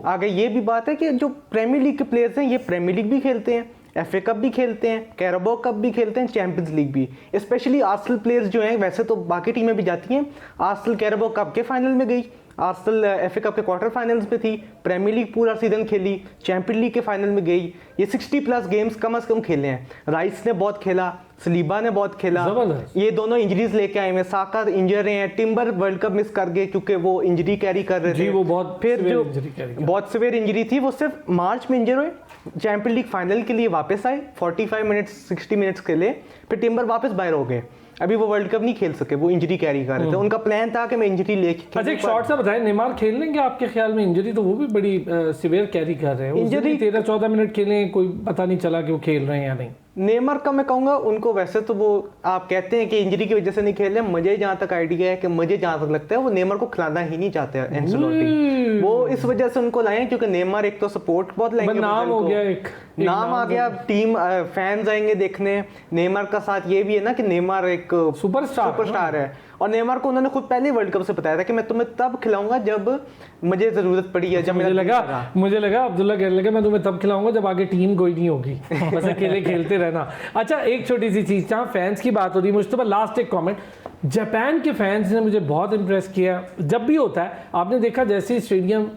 आगे ये भी बात है कि जो प्रीमियर लीग के प्लेयर्स हैं ये प्रीमियर लीग भी खेलते हैं, FA कप भी खेलते हैं, कैराबो कप भी खेलते हैं, चैंपियंस लीग भी। स्पेशली आर्सेनल प्लेयर्स जो हैं, वैसे तो बाकी टीमें भी जाती हैं, आर्सेनल कैराबो कप के फाइनल में गई, आर्सेनल FA कप के क्वार्टर फाइनल्स में थी, प्रीमियर लीग पूरा सीजन खेली, चैंपियन लीग के फाइनल में गई। ये 60+ गेम्स कम से कम खेले हैं। राइस ने बहुत खेला, सलीबा ने बहुत खेला, ये दोनों इंजरीज लेके आए हैं। साका इंजर रहे हैं, टिम्बर वर्ल्ड कप मिस कर गए क्योंकि वो इंजरी कैरी कर रहे थे, वो बहुत फिर जो बहुत सीवियर इंजरी थी वो सिर्फ मार्च में इंजर हुए, चैंपियन लीग फाइनल के लिए वापस आए 45 मिनट्स 60 मिनट्स के लिए, फिर टिम्बर वापस बाहर हो गए। अभी वो वर्ल्ड कप नहीं खेल सके, वो इंजरी कैरी कर रहे थे, उनका प्लान था कि मैं इंजरी लेके। अच्छा एक शॉर्ट सा बताएं, नेमार खेल लेंगे आपके ख्याल में? इंजरी तो वो भी बड़ी सीवियर कैरी कर रहे हैं, इंजरी 13-14 मिनट खेले, कोई पता नहीं चला कि वो खेल रहे हैं या नहीं। नेमार का मैं कहूँगा उनको, वैसे तो वो आप कहते हैं कि इंजरी की वजह से नहीं खेल रहे, मुझे जहाँ तक आइडिया है कि मुझे जहाँ तक लगता है वो नेमार को खिलाना ही नहीं चाहते एंसेलोटी, वो इस वजह से उनको लाए क्योंकि नेमार एक तो सपोर्ट बहुत लाएंगे, नाम हो गया, एक नाम आ गया, टीम फैंस आएंगे देखने। नेमार का साथ ये भी है ना कि नेमार एक सुपरस्टार है, और नेमार को उन्होंने खुद पहले वर्ल्ड कप से बताया था कि मैं तुम्हें तब खिलाऊंगा जब मुझे जरूरत पड़ी है, जब मुझे लगा अब्दुल्ला कहने लगा मैं तुम्हें तब खिलाऊंगा जब आगे टीम कोई नहीं होगी, बस अकेले खेलते रहना। अच्छा एक छोटी सी चीज, जहाँ फैंस की बात हो रही है, मुझे तो लास्ट एक कमेंट, जापान के फैंस ने मुझे बहुत इंप्रेस किया। जब भी होता है आपने देखा, जैसे ही स्टेडियम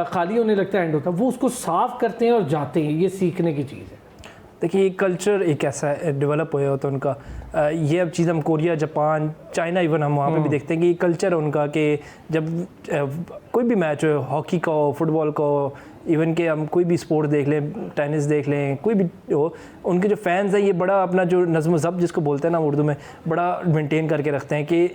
खाली होने लगता है, एंड होता है, वो उसको साफ करते हैं और जाते हैं, ये सीखने की चीज़ है। देखिए कल्चर एक ऐसा डेवलप हुआ होता है उनका, ये अब चीज़ हम कोरिया, जापान, चाइना इवन हम वहाँ पे भी देखते हैं कि ये कल्चर है उनका कि जब कोई भी मैच हो, हॉकी का हो, फुटबॉल का हो, इवन के हम कोई भी स्पोर्ट देख लें, टेनिस देख लें, कोई भी हो, उनके जो फैंस हैं ये बड़ा अपना जो नज़्म ज़ब्त जिसको बोलते हैं ना उर्दू में, बड़ा मेंटेन करके रखते हैं कि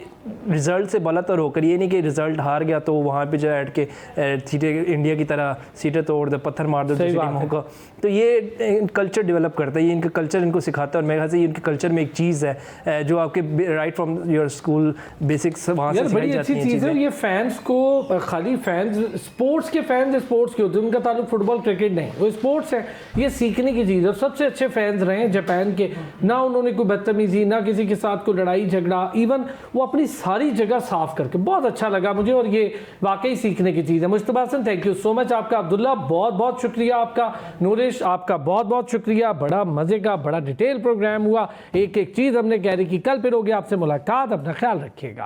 रिज़ल्ट से बलातर होकर, ये नहीं कि रिज़ल्ट हार गया तो वहाँ पे जो ऐड के सीटें इंडिया की तरह सीटें तोड़ दो, पत्थर मार दो दूसरी टीमों को। तो ये कल्चर डेवलप करता है, ये इनका कल्चर इनको सिखाता है, और मेरे ख्याल से इनके कल्चर में एक चीज़ है जो आपके right from your school basics वहाँ से सिखाई जाती है। चीज़ है ये फैंस को, खाली फैंस स्पोर्ट्स के होते हैं, उनका ताल्लुक फुटबॉल क्रिकेट नहीं, वो स्पोर्ट्स है, ये सीखने की चीज़ है। और सबसे अच्छे फैंस रहे हैं जापान के, ना उन्होंने कोई बदतमीजी, ना किसी के साथ कोई लड़ाई झगड़ा, इवन वो अपनी सारी जगह साफ करके, बहुत अच्छा लगा मुझे, और ये वाकई सीखने की चीज़ है। Mustafa Hasan thank you so much आपका, अब्दुल्ला बहुत बहुत शुक्रिया आपका, नूरिश आपका बहुत बहुत शुक्रिया, बड़ा मज़े का बड़ा डिटेल प्रोग्राम हुआ, एक एक चीज़ हमने कैरी की। कल फिर होगी आपसे मुलाकात, अपना ख्याल रखिएगा।